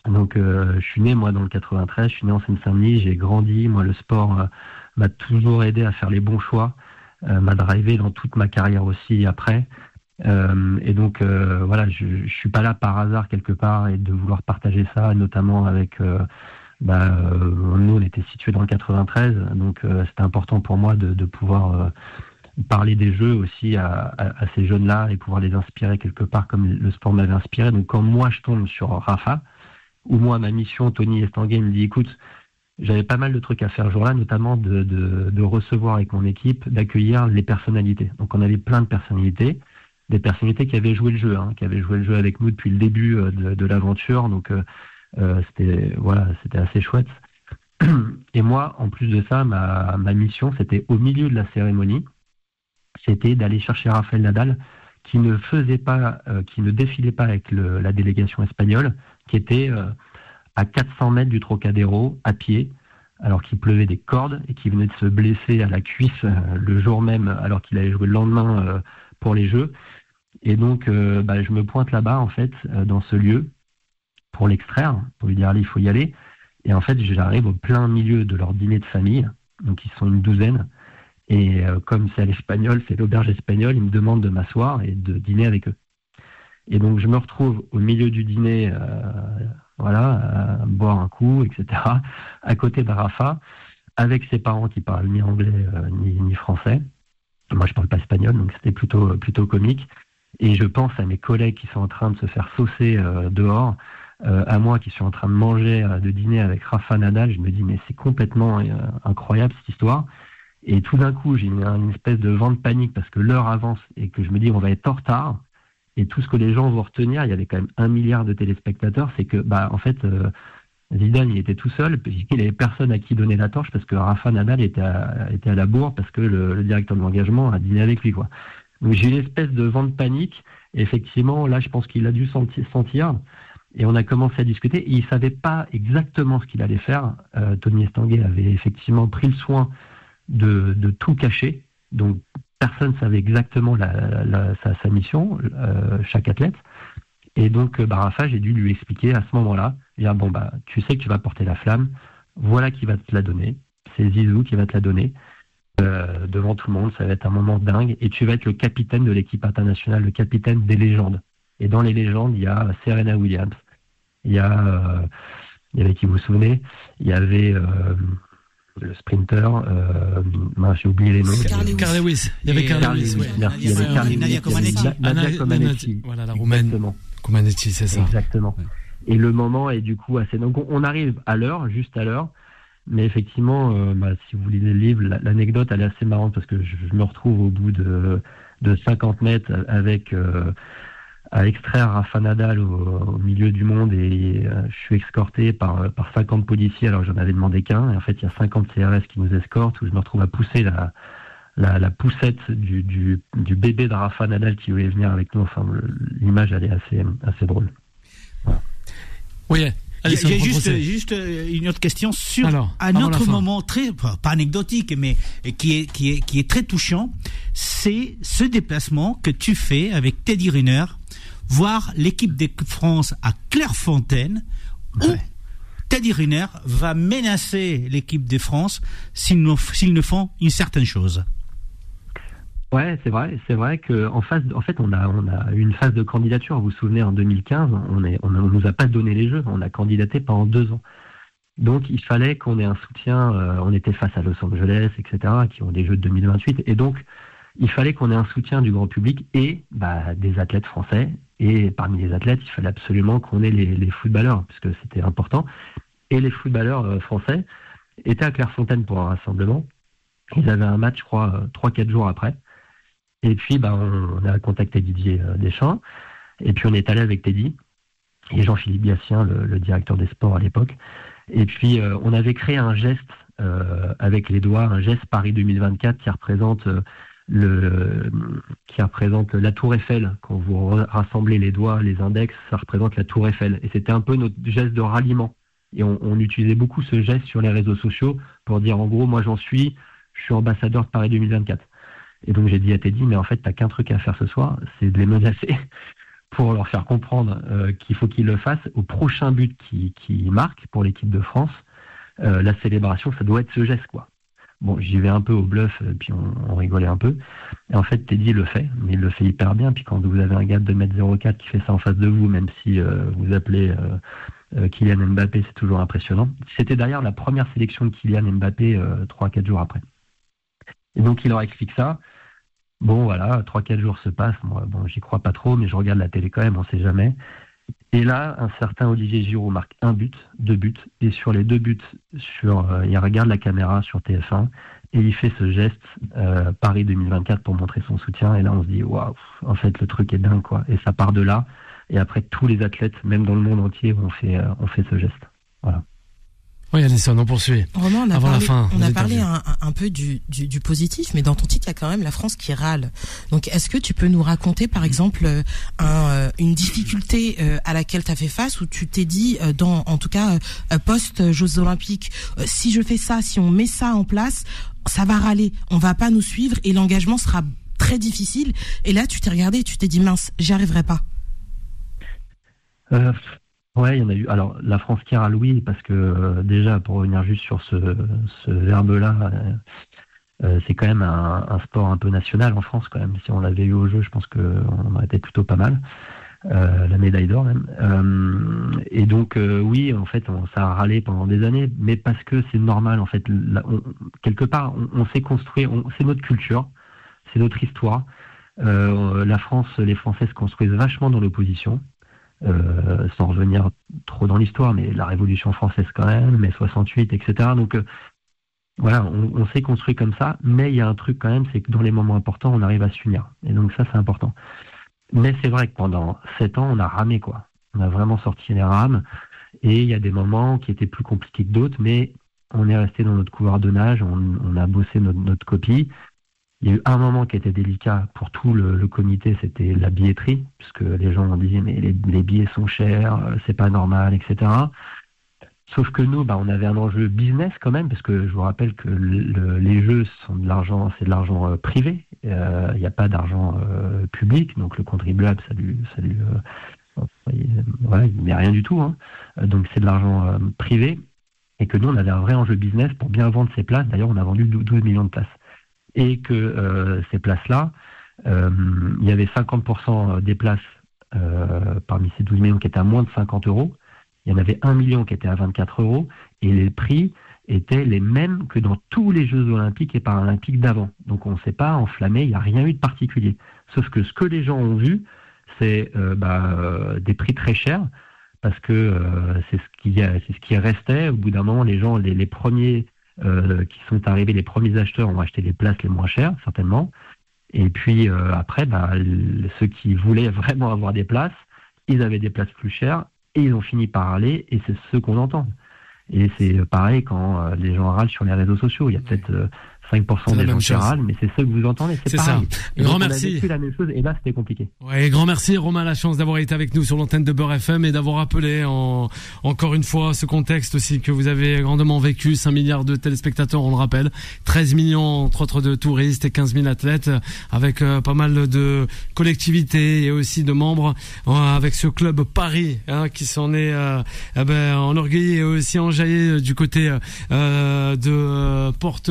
Donc je suis né moi dans le 93, je suis né en Seine-Saint-Denis, j'ai grandi, moi le sport m'a toujours aidé à faire les bons choix, m'a drivé dans toute ma carrière aussi après, et donc je suis pas là par hasard quelque part, et de vouloir partager ça, notamment avec nous on était situés dans le 93, donc c'était important pour moi de pouvoir parler des Jeux aussi à ces jeunes-là et pouvoir les inspirer quelque part comme le sport m'avait inspiré. Donc quand moi je tombe sur Rafa, où moi, ma mission, Tony Estanguet me dit, écoute, j'avais pas mal de trucs à faire ce jour-là, notamment de recevoir avec mon équipe, d'accueillir les personnalités. Donc on avait plein de personnalités, des personnalités qui avaient joué le jeu, qui avaient joué le jeu avec nous depuis le début de l'aventure. Donc c'était assez chouette. Et moi, en plus de ça, ma mission, c'était au milieu de la cérémonie, c'était d'aller chercher Rafael Nadal, qui ne défilait pas avec la délégation espagnole, qui était à 400 mètres du Trocadéro, à pied, alors qu'il pleuvait des cordes, et qui venait de se blesser à la cuisse le jour même, alors qu'il allait jouer le lendemain pour les Jeux. Et donc, je me pointe là-bas, en fait, dans ce lieu, pour l'extraire, pour lui dire, allez, il faut y aller. Et en fait, j'arrive au plein milieu de leur dîner de famille, donc ils sont une douzaine. Et comme c'est à l'espagnol, c'est l'auberge espagnole, ils me demandent de m'asseoir et de dîner avec eux. Et donc je me retrouve au milieu du dîner, à boire un coup, etc., à côté de Rafa, avec ses parents qui parlent ni anglais ni français. Moi je parle pas espagnol, donc c'était plutôt comique. Et je pense à mes collègues qui sont en train de se faire saucer dehors, à moi qui suis en train de manger, de dîner avec Rafa Nadal. Je me dis mais c'est complètement incroyable cette histoire. Et tout d'un coup j'ai une espèce de vent de panique parce que l'heure avance et que je me dis on va être en retard. Et tout ce que les gens vont retenir, il y avait quand même 1 milliard de téléspectateurs, c'est que Zidane il était tout seul, il n'avait personne à qui donner la torche parce que Rafa Nadal était à la bourre parce que le directeur de l'engagement a dîné avec lui, quoi. Donc j'ai eu une espèce de vent de panique, et effectivement là je pense qu'il a dû sentir, et on a commencé à discuter, et il savait pas exactement ce qu'il allait faire. Tony Estanguet avait effectivement pris le soin de tout cacher, donc personne savait exactement sa mission, chaque athlète. Et donc Rafa, j'ai dû lui expliquer à ce moment-là, dire tu sais que tu vas porter la flamme, voilà qui va te la donner, c'est Zizou qui va te la donner. Devant tout le monde, ça va être un moment dingue, et tu vas être le capitaine de l'équipe internationale, le capitaine des légendes. Et dans les légendes, il y a Serena Williams, il y avait qui, vous vous souvenez, il y avait le sprinter, j'ai oublié les noms. Carl Lewis. Il y avait Carl Lewis, oui. Merci. Il y avait Carl Lewis, Nadia Comaneci. Voilà, la Roumaine. Comaneci, c'est ça. Exactement. Et le moment est du coup assez... Donc on arrive à l'heure, juste à l'heure. Mais effectivement, si vous lisez le livre, l'anecdote elle est assez marrante parce que je me retrouve au bout de 50 mètres avec à extraire Rafa Nadal au milieu du monde, et je suis escorté par 50 policiers alors que j'en avais demandé qu'un, et en fait il y a 50 CRS qui nous escortent, où je me retrouve à pousser la poussette du bébé de Rafa Nadal qui voulait venir avec nous. Enfin, l'image elle est assez drôle. Voilà. Oui. J'ai juste une autre question sur un autre moment très, pas anecdotique, mais qui est très touchant. C'est ce déplacement que tu fais avec Teddy Riner, voir l'équipe de France à Clairefontaine, où Teddy Riner va menacer l'équipe de France s'ils ne font une certaine chose. Ouais, c'est vrai que en fait on a eu une phase de candidature. Vous vous souvenez, en 2015, on nous a pas donné les Jeux, on a candidaté pendant 2 ans. Donc il fallait qu'on ait un soutien. On était face à Los Angeles, etc., qui ont des Jeux de 2028, et donc il fallait qu'on ait un soutien du grand public et des athlètes français. Et parmi les athlètes, il fallait absolument qu'on ait les footballeurs, puisque c'était important. Et les footballeurs français étaient à Clairefontaine pour un rassemblement. Ils avaient un match, je crois, 3-4 jours après. Et puis, on a contacté Didier Deschamps, et puis on est allé avec Teddy et Jean-Philippe Gatien, le directeur des sports à l'époque. Et puis, on avait créé un geste avec les doigts, un geste Paris 2024 qui représente la Tour Eiffel. Quand vous rassemblez les doigts, les index, ça représente la Tour Eiffel. Et c'était un peu notre geste de ralliement. Et on utilisait beaucoup ce geste sur les réseaux sociaux pour dire, en gros, moi je suis ambassadeur de Paris 2024. Et donc j'ai dit à Teddy, mais en fait t'as qu'un truc à faire ce soir, c'est de les menacer pour leur faire comprendre qu'il faut qu'ils le fassent au prochain but qui marque pour l'équipe de France. La célébration, ça doit être ce geste, quoi. Bon, j'y vais un peu au bluff, puis on rigolait un peu. Et en fait, Teddy le fait, mais il le fait hyper bien. Puis quand vous avez un gars de 2m04 qui fait ça en face de vous, même si vous appelez Kylian Mbappé, c'est toujours impressionnant. C'était d'ailleurs la première sélection de Kylian Mbappé 3-4 jours après. Et donc il leur explique ça. Bon voilà, 3-4 jours se passent. Moi, j'y crois pas trop, mais je regarde la télé quand même, on sait jamais. Et là, un certain Olivier Giroud marque 1 but, 2 buts, et sur les 2 buts, il regarde la caméra sur TF1 et il fait ce geste Paris 2024 pour montrer son soutien. Et là, on se dit waouh, en fait, le truc est dingue, quoi. Et ça part de là. Et après, tous les athlètes, même dans le monde entier, ont fait ce geste. Voilà. Oui, Alison, on poursuit. Romain, on a avant parlé, la fin. On a parlé un peu du positif, mais dans ton titre, il y a quand même la France qui râle. Donc, est-ce que tu peux nous raconter, par exemple, une difficulté à laquelle tu as fait face, où tu t'es dit, en tout cas, post-Jeux Olympiques, si je fais ça, si on met ça en place, ça va râler, on va pas nous suivre et l'engagement sera très difficile. Et là, tu t'es regardé et tu t'es dit, mince, j'y arriverai pas. Ouais, il y en a eu. Alors, la France qui râle, oui, parce que déjà, pour revenir juste sur ce verbe-là, c'est quand même un sport un peu national en France, quand même. Si on l'avait eu au jeu, je pense qu'on aurait été plutôt pas mal. La médaille d'or, même. Et donc, oui, en fait, ça a râlé pendant des années, mais parce que c'est normal, en fait. Quelque part, on s'est construit, c'est notre culture, c'est notre histoire. La France, les Français se construisent vachement dans l'opposition. Sans revenir trop dans l'histoire, mais la Révolution française quand même, mai 68, etc. Donc voilà, on s'est construit comme ça, mais il y a un truc quand même, c'est que dans les moments importants, on arrive à s'unir. Et donc ça, c'est important. Mais c'est vrai que pendant 7 ans, on a ramé, quoi. On a vraiment sorti les rames, et il y a des moments qui étaient plus compliqués que d'autres, mais on est resté dans notre couloir de nage, on a bossé notre copie. Il y a eu un moment qui était délicat pour tout le comité, c'était la billetterie, puisque les gens disaient mais les billets sont chers, c'est pas normal, etc. Sauf que nous, on avait un enjeu business quand même, parce que je vous rappelle que les jeux sont de l'argent, c'est de l'argent privé. Il n'y a pas d'argent public, donc le contribuable, il met rien du tout. Hein. Donc c'est de l'argent privé, et que nous, on avait un vrai enjeu business pour bien vendre ces places. D'ailleurs, on a vendu 12 millions de places. Et que ces places-là, il y avait 50% des places parmi ces 12 millions qui étaient à moins de 50 euros. Il y en avait 1 million qui était à 24 euros. Et les prix étaient les mêmes que dans tous les Jeux Olympiques et Paralympiques d'avant. Donc on ne s'est pas enflammé, il n'y a rien eu de particulier. Sauf que ce que les gens ont vu, c'est des prix très chers, parce que c'est ce qui restait. Au bout d'un moment, les gens, les premiers... qui sont arrivés, les premiers acheteurs ont acheté les places les moins chères, certainement. Et puis après, ceux qui voulaient vraiment avoir des places, ils avaient des places plus chères et ils ont fini par aller, et c'est ce qu'on entend. Et c'est pareil quand les gens râlent sur les réseaux sociaux. Il y a peut-être 5% des gens qui râlent, mais c'est ce que vous entendez. C'est pareil. Ça. Grand merci. On a vécu la même chose, et là, c'était compliqué. Ouais, grand merci, Romain, la chance d'avoir été avec nous sur l'antenne de Beurre FM et d'avoir rappelé encore une fois ce contexte aussi que vous avez grandement vécu. 5 milliards de téléspectateurs, on le rappelle. 13 millions, entre autres, de touristes et 15 000 athlètes, avec pas mal de collectivités et aussi de membres, avec ce club Paris, qui s'en est enorgueilli et aussi enjaillé du côté de Porte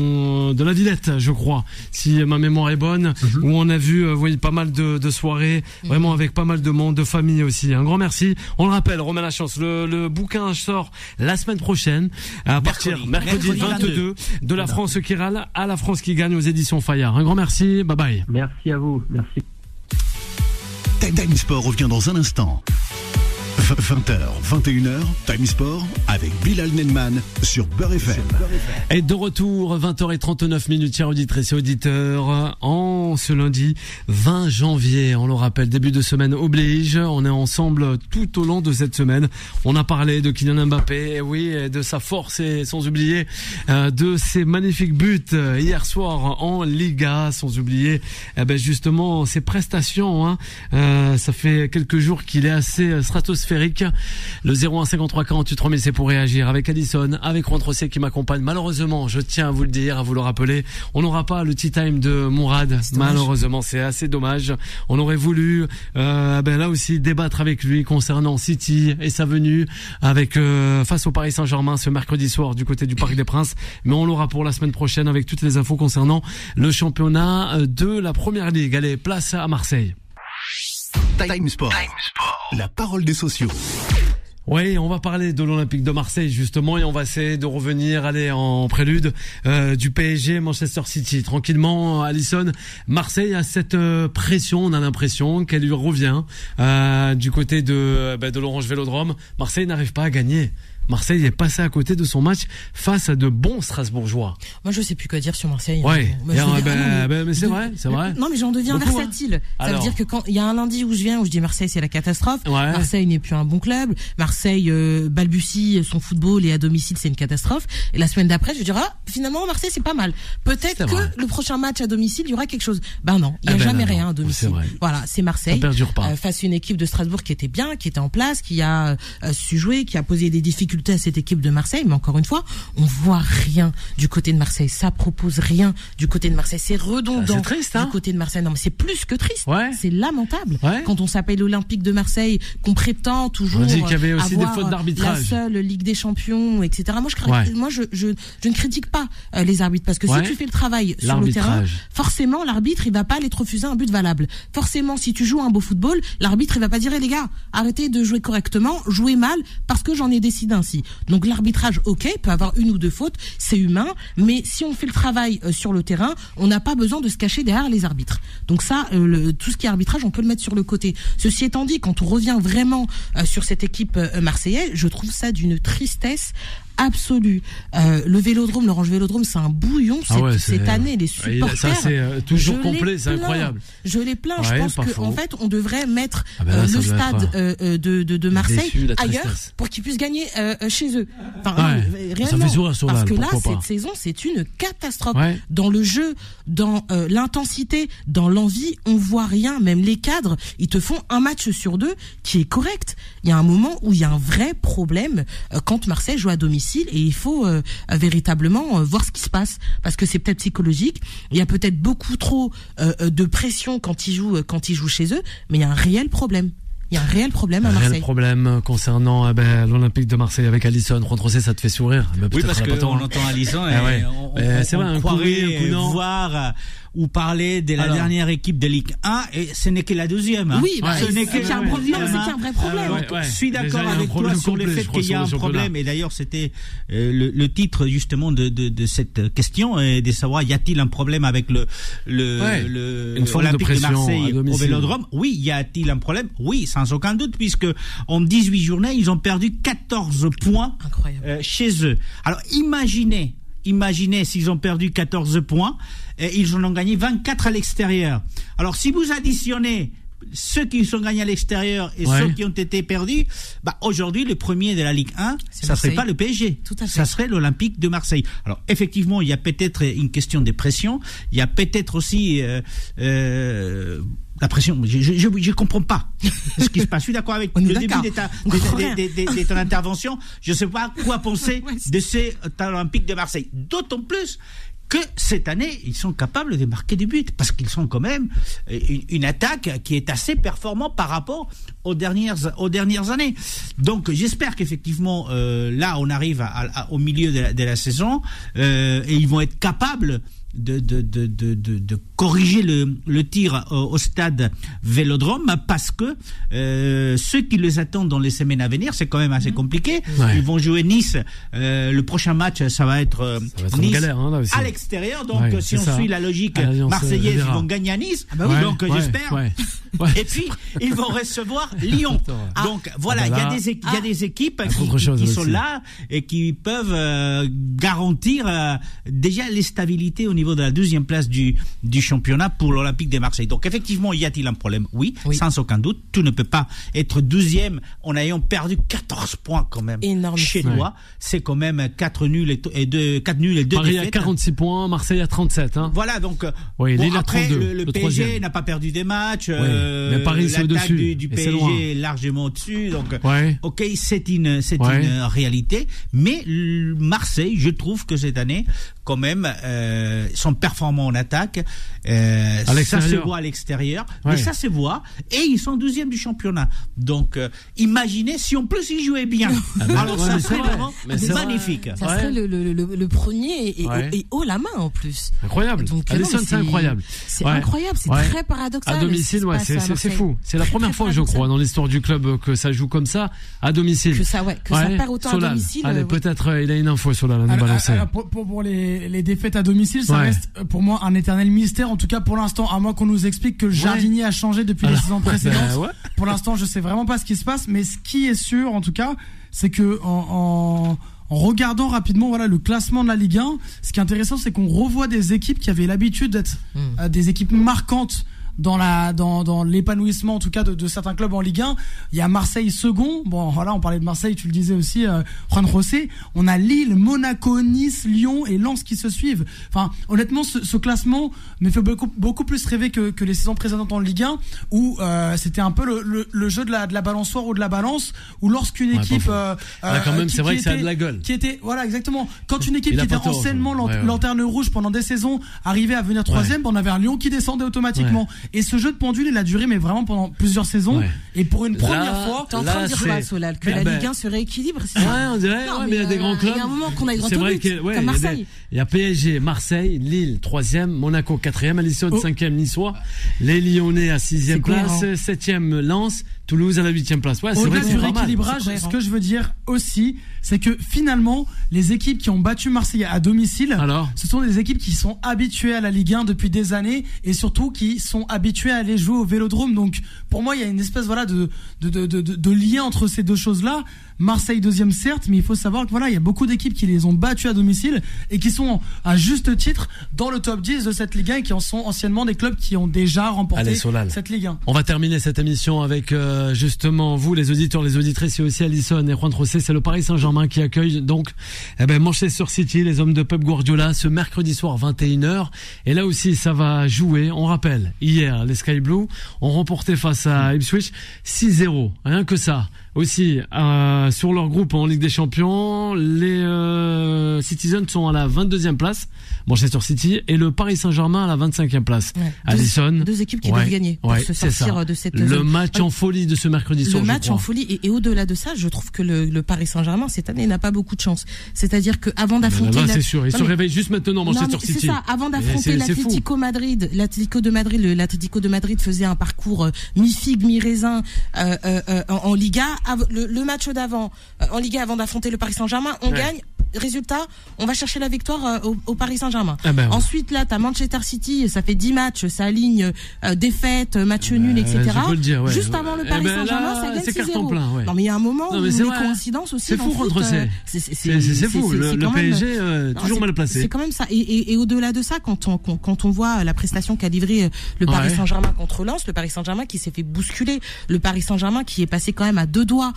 de la Villette, je crois, si ma mémoire est bonne, où on a vu pas mal de soirées, vraiment avec pas mal de monde, de famille aussi. Un grand merci. On le rappelle, Romain Lachance, le bouquin sort la semaine prochaine, à partir mercredi 22, de la France qui râle à la France qui gagne, aux éditions Fayard. Un grand merci, bye bye. Merci à vous, merci. Time Sport revient dans un instant. 20h, 21h, Time Sport avec Bilal Nenman sur Beurre FM. Et de retour, 20h39, chers auditrices et auditeurs, en ce lundi 20 janvier. On le rappelle, début de semaine oblige. On est ensemble tout au long de cette semaine. On a parlé de Kylian Mbappé, et oui, de sa force, et sans oublier de ses magnifiques buts hier soir en Liga, sans oublier justement ses prestations. Ça fait quelques jours qu'il est assez stratosphérique. Le 01 53 48 3000, c'est pour réagir avec Addison, avec Juan Trocé qui m'accompagne. Malheureusement, je tiens à vous le dire, à vous le rappeler, on n'aura pas le tea time de Mourad. Malheureusement, c'est assez dommage. On aurait voulu là aussi débattre avec lui concernant City et sa venue avec face au Paris Saint-Germain ce mercredi soir du côté du Parc des Princes. Mais on l'aura pour la semaine prochaine avec toutes les infos concernant le championnat de la Première Ligue. Allez, place à Marseille. Time Sport, la parole des sociaux. Oui, on va parler de l'Olympique de Marseille justement, et on va essayer de revenir en prélude du PSG Manchester City. Tranquillement, Alisson, Marseille a cette pression, on a l'impression qu'elle lui revient du côté de l'Orange Vélodrome. Marseille n'arrive pas à gagner. Marseille est passé à côté de son match face à de bons Strasbourgeois. Moi, je sais plus quoi dire sur Marseille. Ouais. Mais c'est vrai. Non, mais j'en deviens versatile. Ça veut dire que quand il y a un lundi où je viens, où je dis Marseille, c'est la catastrophe. Ouais. Marseille n'est plus un bon club. Marseille balbutie son football et à domicile, c'est une catastrophe. Et la semaine d'après, je dirais, finalement, Marseille, c'est pas mal. Peut-être que le prochain match à domicile, il y aura quelque chose. Non, il n'y a jamais rien à domicile. Voilà, c'est Marseille. Ça perdure pas. Face à une équipe de Strasbourg qui était bien, qui était en place, qui a su jouer, qui a posé des difficultés difficulté à cette équipe de Marseille, mais encore une fois, on voit rien du côté de Marseille. Ça propose rien du côté de Marseille. C'est redondant. C'est triste, hein. Du côté de Marseille. Non, mais c'est plus que triste. Ouais. C'est lamentable. Ouais. Quand on s'appelle l'Olympique de Marseille, qu'on prétend toujours on dit qu'il y avait aussi avoir des fautes d'arbitrage. La seule Ligue des Champions, etc. Moi, je ne critique pas les arbitres, parce que si tu fais le travail sur le terrain, forcément, l'arbitre, il va pas aller te refuser un but valable. Forcément, si tu joues un beau football, l'arbitre, il va pas dire, les gars, arrêtez de jouer correctement, jouez mal, parce que j'en ai décidé ainsi. Donc, l'arbitrage, ok, peut avoir une ou deux fautes, c'est humain, mais si on fait le travail sur le terrain, on n'a pas besoin de se cacher derrière les arbitres. Donc ça, tout ce qui est arbitrage, on peut le mettre sur le côté. Ceci étant dit, quand on revient vraiment sur cette équipe marseillaise, je trouve ça d'une tristesse absolue. Le Vélodrome, l'Orange Vélodrome, c'est un bouillon cette année. Les supporters, ça c'est toujours complet, c'est incroyable. Je les plains. Je pense qu'en fait, on devrait mettre le stade de Marseille ailleurs pour qu'ils puissent gagner chez eux. Enfin, réellement, parce que là, cette saison, c'est une catastrophe. Dans le jeu, dans l'intensité, dans l'envie, on voit rien. Même les cadres, ils te font un match sur deux qui est correct. Il y a un moment où il y a un vrai problème quand Marseille joue à domicile. Et il faut véritablement voir ce qui se passe, parce que c'est peut-être psychologique. Il y a peut-être beaucoup trop de pression quand ils jouent chez eux, mais il y a un réel problème. Il y a un réel problème à Marseille. Un réel problème concernant l'Olympique de Marseille avec Alisson. Juan José, ça te fait sourire? Oui, parce qu'on entend Alisson et c'est vrai, on croirait voir ou parler de la dernière équipe de Ligue 1, et ce n'est que la deuxième. Hein. Oui, ce n'est que un problème. C'est un vrai problème. Je suis d'accord avec toi sur le fait qu'il y a un problème, et d'ailleurs c'était le titre justement de cette question, et de savoir, y a-t-il un problème avec l'Olympique de Marseille au Vélodrome? Oui, y a-t-il un problème? Oui, sans aucun doute, puisque en 18 journées, ils ont perdu 14 points chez eux. Alors imaginez s'ils ont perdu 14 points, et ils en ont gagné 24 à l'extérieur. Alors si vous additionnez ceux qui sont gagnés à l'extérieur et ceux qui ont été perdus, aujourd'hui le premier de la Ligue 1, ça serait pas le PSG, ça serait l'Olympique de Marseille. Alors effectivement, il y a peut-être une question de pression, il y a peut-être aussi la pression. Je comprends pas ce qui se passe. Je suis d'accord avec le début de ton intervention. Je sais pas quoi penser de cet Olympique de Marseille. D'autant plus que cette année, ils sont capables de marquer des buts, parce qu'ils sont quand même une attaque qui est assez performante par rapport aux dernières années. Donc j'espère qu'effectivement là on arrive au milieu de la saison, et ils vont être capables de corriger le tir au stade Vélodrome, parce que ceux qui les attendent dans les semaines à venir, c'est quand même assez compliqué. Ils vont jouer Nice, le prochain match ça va être Nice galère, hein, là aussi. À l'extérieur, donc si on suit la logique marseillaise, ils vont gagner à Nice, donc j'espère. Et puis ils vont recevoir Lyon. Donc voilà, il y a des équipes qui sont là et qui peuvent garantir déjà les stabilités au niveau de la deuxième place du championnat pour l'Olympique de Marseille. Donc effectivement, y a-t-il un problème? Oui, sans aucun doute. Tu ne peux pas être 12e en ayant perdu 14 points quand même. Énorme. Chez toi, c'est quand même 4 nuls et 2 défaites. Paris a 46 points, Marseille a 37. Hein. Voilà, donc après 32, le PSG n'a pas perdu des matchs. Mais Paris c'est au-dessus. Du PSG est largement au-dessus. Donc ok, c'est une réalité. Mais Marseille, je trouve que cette année, quand même, sont performants en attaque. Ça se voit à l'extérieur, mais ça se voit, et ils sont 12e du championnat. Donc imaginez si en plus ils jouaient bien. Alors ça serait vraiment magnifique. Ça serait le premier et haut la main en plus. Incroyable. Alisson, c'est incroyable. C'est incroyable, c'est très paradoxal. À domicile, c'est fou. C'est la première fois, je crois, dans l'histoire du club que ça joue comme ça à domicile. Que ça perd autant à domicile. Allez, peut-être il a une info sur la balancer. Pour les défaites à domicile, ça reste pour moi un éternel mystère, en tout cas pour l'instant, à moins qu'on nous explique que Jardinier a changé depuis les saisons précédentes. Pour l'instant, je sais vraiment pas ce qui se passe, mais ce qui est sûr, en tout cas, c'est que en regardant rapidement le classement de la Ligue 1, ce qui est intéressant, c'est qu'on revoit des équipes qui avaient l'habitude d'être des équipes marquantes dans l'épanouissement en tout cas de certains clubs en Ligue 1. Il y a Marseille second. Bon, voilà, on parlait de Marseille, tu le disais aussi, Juan José. On a Lille, Monaco, Nice, Lyon et Lens qui se suivent. Enfin, honnêtement, ce classement me fait beaucoup plus rêver que les saisons précédentes en Ligue 1 où c'était un peu le jeu de la balançoire ou de la balance, où lorsqu'une équipe là, quand même, c'est vrai que ça a de la gueule. Qui était, voilà, exactement. Quand une équipe qui était anciennement lanterne rouge pendant des saisons arrivait à venir troisième, on avait un Lyon qui descendait automatiquement. Et ce jeu de pendule, il a duré mais vraiment pendant plusieurs saisons. Et pour une première fois, t'es en train de dire quoi, Solal, que la Ligue 1 se rééquilibre, c'est ça? Ouais, on dirait. Non, mais il y a des grands clubs. Il y a un moment qu'on a grand c'est vrai que comme Marseille. Il y a PSG, Marseille, Lille 3e, Monaco 4e, Alisson 5e, Niçois, les Lyonnais à 6e place, 7e Lens, Toulouse à la 8e place. Ouais, c'est vrai que c'est pas mal. Rééquilibrage, ce que je veux dire aussi, c'est que finalement, les équipes qui ont battu Marseille à domicile, ce sont des équipes qui sont habituées à la Ligue 1 depuis des années et surtout qui sont habituées à aller jouer au Vélodrome. Donc, pour moi, il y a une espèce, voilà, de lien entre ces deux choses-là. Marseille 2e certes, mais il faut savoir que voilà, il y a beaucoup d'équipes qui les ont battues à domicile et qui sont à juste titre dans le top 10 de cette Ligue 1 et qui en sont anciennement des clubs qui ont déjà remporté cette Ligue 1. On va terminer cette émission avec justement vous, les auditeurs, les auditrices, et aussi Alisson et Juan José. C'est le Paris Saint-Germain qui accueille donc Manchester City, les hommes de Pep Guardiola, ce mercredi soir 21h. Et là aussi, ça va jouer. On rappelle, hier, les Sky Blues ont remporté face à Ipswich 6-0. Rien que ça. Aussi, sur leur groupe en Ligue des Champions, les Citizens sont à la 22e place, Manchester City, et le Paris Saint-Germain à la 25e place. Alisson. Deux équipes qui doivent gagner pour se sortir de cette zone. Le match en folie de ce mercredi soir. Le match en folie, et au-delà de ça, je trouve que le Paris Saint-Germain cette année n'a pas beaucoup de chance. C'est-à-dire que avant d'affronter, c'est sûr, il se réveille juste maintenant Manchester City. C'est ça, avant d'affronter l'Atlético de Madrid faisait un parcours mi-figue, mi-raisin en Liga. Le match d'avant en Liga, avant d'affronter le Paris Saint-Germain, on gagne. Résultat, on va chercher la victoire au Paris Saint-Germain. Ensuite, là, t'as Manchester City, ça fait 10 matchs, ça aligne défaite, match nul, etc. Juste avant le Paris Saint-Germain, ça gagne 6-0. Non, mais il y a un moment où les coïncidences aussi. C'est fou, c'est fou. Le PSG, toujours mal placé. C'est quand même ça. Et au-delà de ça, quand on voit la prestation qu'a livrée le Paris Saint-Germain contre Lens, le Paris Saint-Germain qui s'est fait bousculer, le Paris Saint-Germain qui est passé quand même à 2 doigts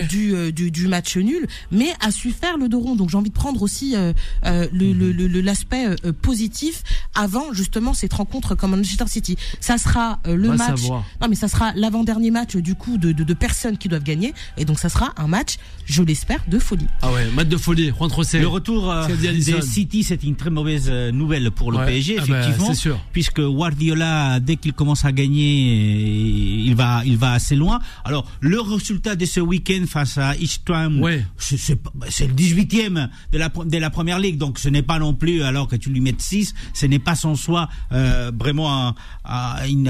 du match nul, mais a su faire le dos rond. Donc j'ai envie de prendre aussi l'aspect positif avant justement cette rencontre comme Manchester City. Ça sera le match. Non, mais ça sera l'avant-dernier match du coup de personnes qui doivent gagner, et donc ça sera un match, je l'espère, de folie. Ah ouais, match de folie. Le retour des City, c'est une très mauvaise nouvelle pour le PSG, effectivement, c'est sûr. Puisque Guardiola, dès qu'il commence à gagner, il va assez loin. Alors le résultat de ce week-end face à East Ham, c'est le 18e de la première ligue, donc ce n'est pas non plus, alors que tu lui mettes 6, ce n'est pas sans soi vraiment une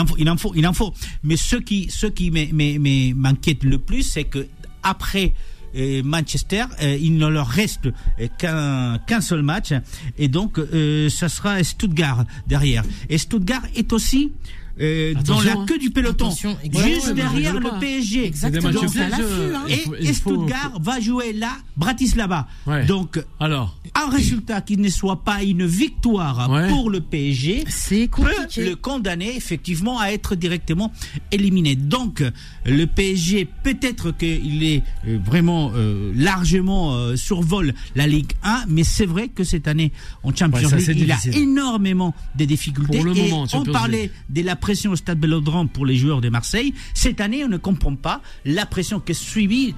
info. Mais ce qui m'inquiète le plus, c'est que après Manchester, il ne leur reste qu'un seul match, et donc ça sera Stuttgart derrière. Et Stuttgart est aussi dans la queue du peloton, juste derrière le PSG. Exactement. Donc, et Stuttgart va jouer là, Bratislava. Donc, un résultat qui ne soit pas une victoire pour le PSG, c'est compliqué, peut le condamner effectivement à être directement éliminé. Donc, le PSG, peut-être qu'il est vraiment largement survole la Ligue 1, mais c'est vrai que cette année en Champions League, il a énormément de difficultés. Pour le moment, on parlait de la pression au Stade Vélodrome pour les joueurs de Marseille. Cette année, on ne comprend pas la pression que suivent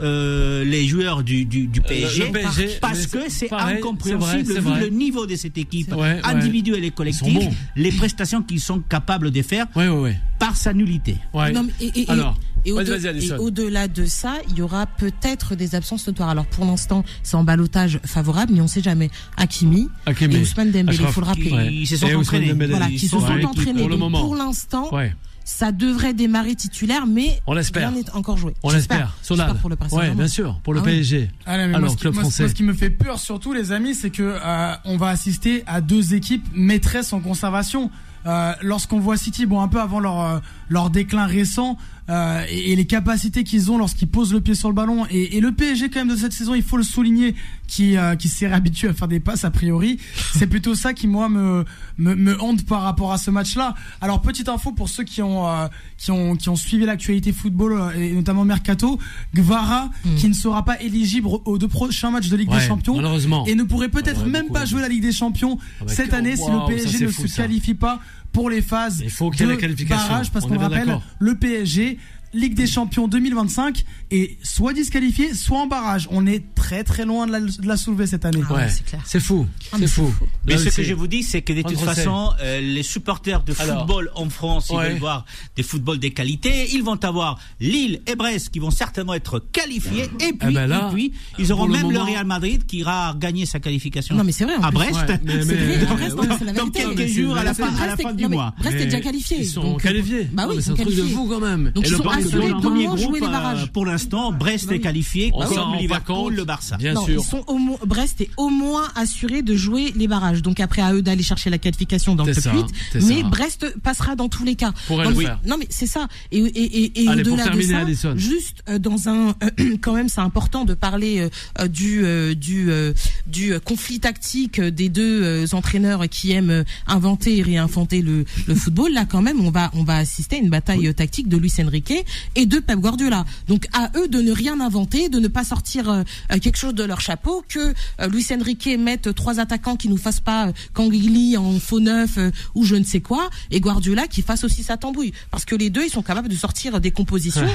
les joueurs du PSG, parce que c'est incompréhensible vu le niveau de cette équipe individuelle et collective, les prestations qu'ils sont capables de faire par sa nullité. Et au-delà de ça, il y aura peut-être des absences notoires. Alors pour l'instant, c'est en ballottage favorable, mais on ne sait jamais. Hakimi et Ousmane Dembélé, il faut le rappeler. Ils se sont entraînés. Qui se sont entraînés. Pour l'instant, ça devrait démarrer titulaire, mais on l'espère. Rien n'est encore joué. On l'espère. Solal. Pour le Paris Saint-Germain. Bien sûr, pour le PSG. Alors, club français. Moi, ce qui me fait peur, surtout, les amis, c'est que on va assister à 2 équipes maîtresses en conservation. Lorsqu'on voit City, un peu avant leur déclin récent, et les capacités qu'ils ont lorsqu'ils posent le pied sur le ballon. Et le PSG quand même de cette saison, il faut le souligner, qui s'est réhabitué à faire des passes a priori. C'est plutôt ça qui moi me hante par rapport à ce match-là. Alors petite info pour ceux qui ont suivi l'actualité football et notamment Mercato, Guevara qui ne sera pas éligible aux 2 prochains matchs de Ligue des Champions et ne pourrait peut-être même pas jouer la Ligue des Champions cette année si le PSG ne se qualifie pas pour les phases de barrage, parce qu'on rappelle le PSG Ligue des Champions 2025 est soit disqualifié, soit en barrage. On est très très loin de la soulever cette année. C'est clair. C'est fou. C'est fou. Mais ce que je vous dis, c'est que de toute façon, les supporters de football en France, ils veulent voir des footballs de qualité. Ils vont avoir Lille et Brest qui vont certainement être qualifiés. Et puis, ils auront même le Real Madrid qui ira gagner sa qualification à Brest. Dans quelques jours à la fin du mois. Brest est déjà qualifié. Ils sont qualifiés. Bah oui, c'est un truc de fou quand même. Donc ils sont assurés dans le premier pour jouer les barrages. Pour l'instant, Brest est qualifié comme Liverpool, le Barça. Bien sûr. Brest est au moins assuré de jouer les barrages. Donc après à eux d'aller chercher la qualification dans le top 8. Mais Brest passera dans tous les cas. Pour le faire. Non mais c'est ça. Et au-delà de ça, Addison. juste dans un quand même c'est important de parler du conflit tactique des deux entraîneurs qui aiment inventer et réinventer le football. Là quand même on va assister à une bataille tactique de Luis Enrique et de Pep Guardiola. Donc à eux de ne rien inventer, de ne pas sortir quelque chose de leur chapeau, que Luis Enrique mette 3 attaquants qui nous fassent pas Kangili en faux neuf ou je ne sais quoi, et Guardiola qui fasse aussi sa tambouille, parce que les deux ils sont capables de sortir des compositions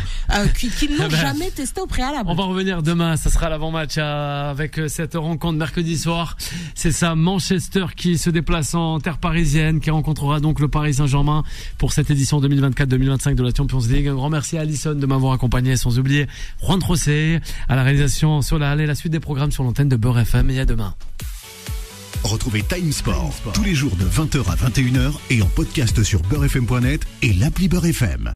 qu'ils n'ont jamais testées au préalable. On va revenir demain, ça sera l'avant-match avec cette rencontre mercredi soir. C'est ça, Manchester qui se déplace en terre parisienne, qui rencontrera donc le Paris Saint-Germain pour cette édition 2024-2025 de la Champions League. Un grand merci à Alison de m'avoir accompagné, sans oublier Juan Trocé à la réalisation sur la suite des programmes sur l'antenne de Beurre FM, et à demain. Retrouvez Time Sport tous les jours de 20h à 21h et en podcast sur beurrefm.net et l'appli Beurre FM.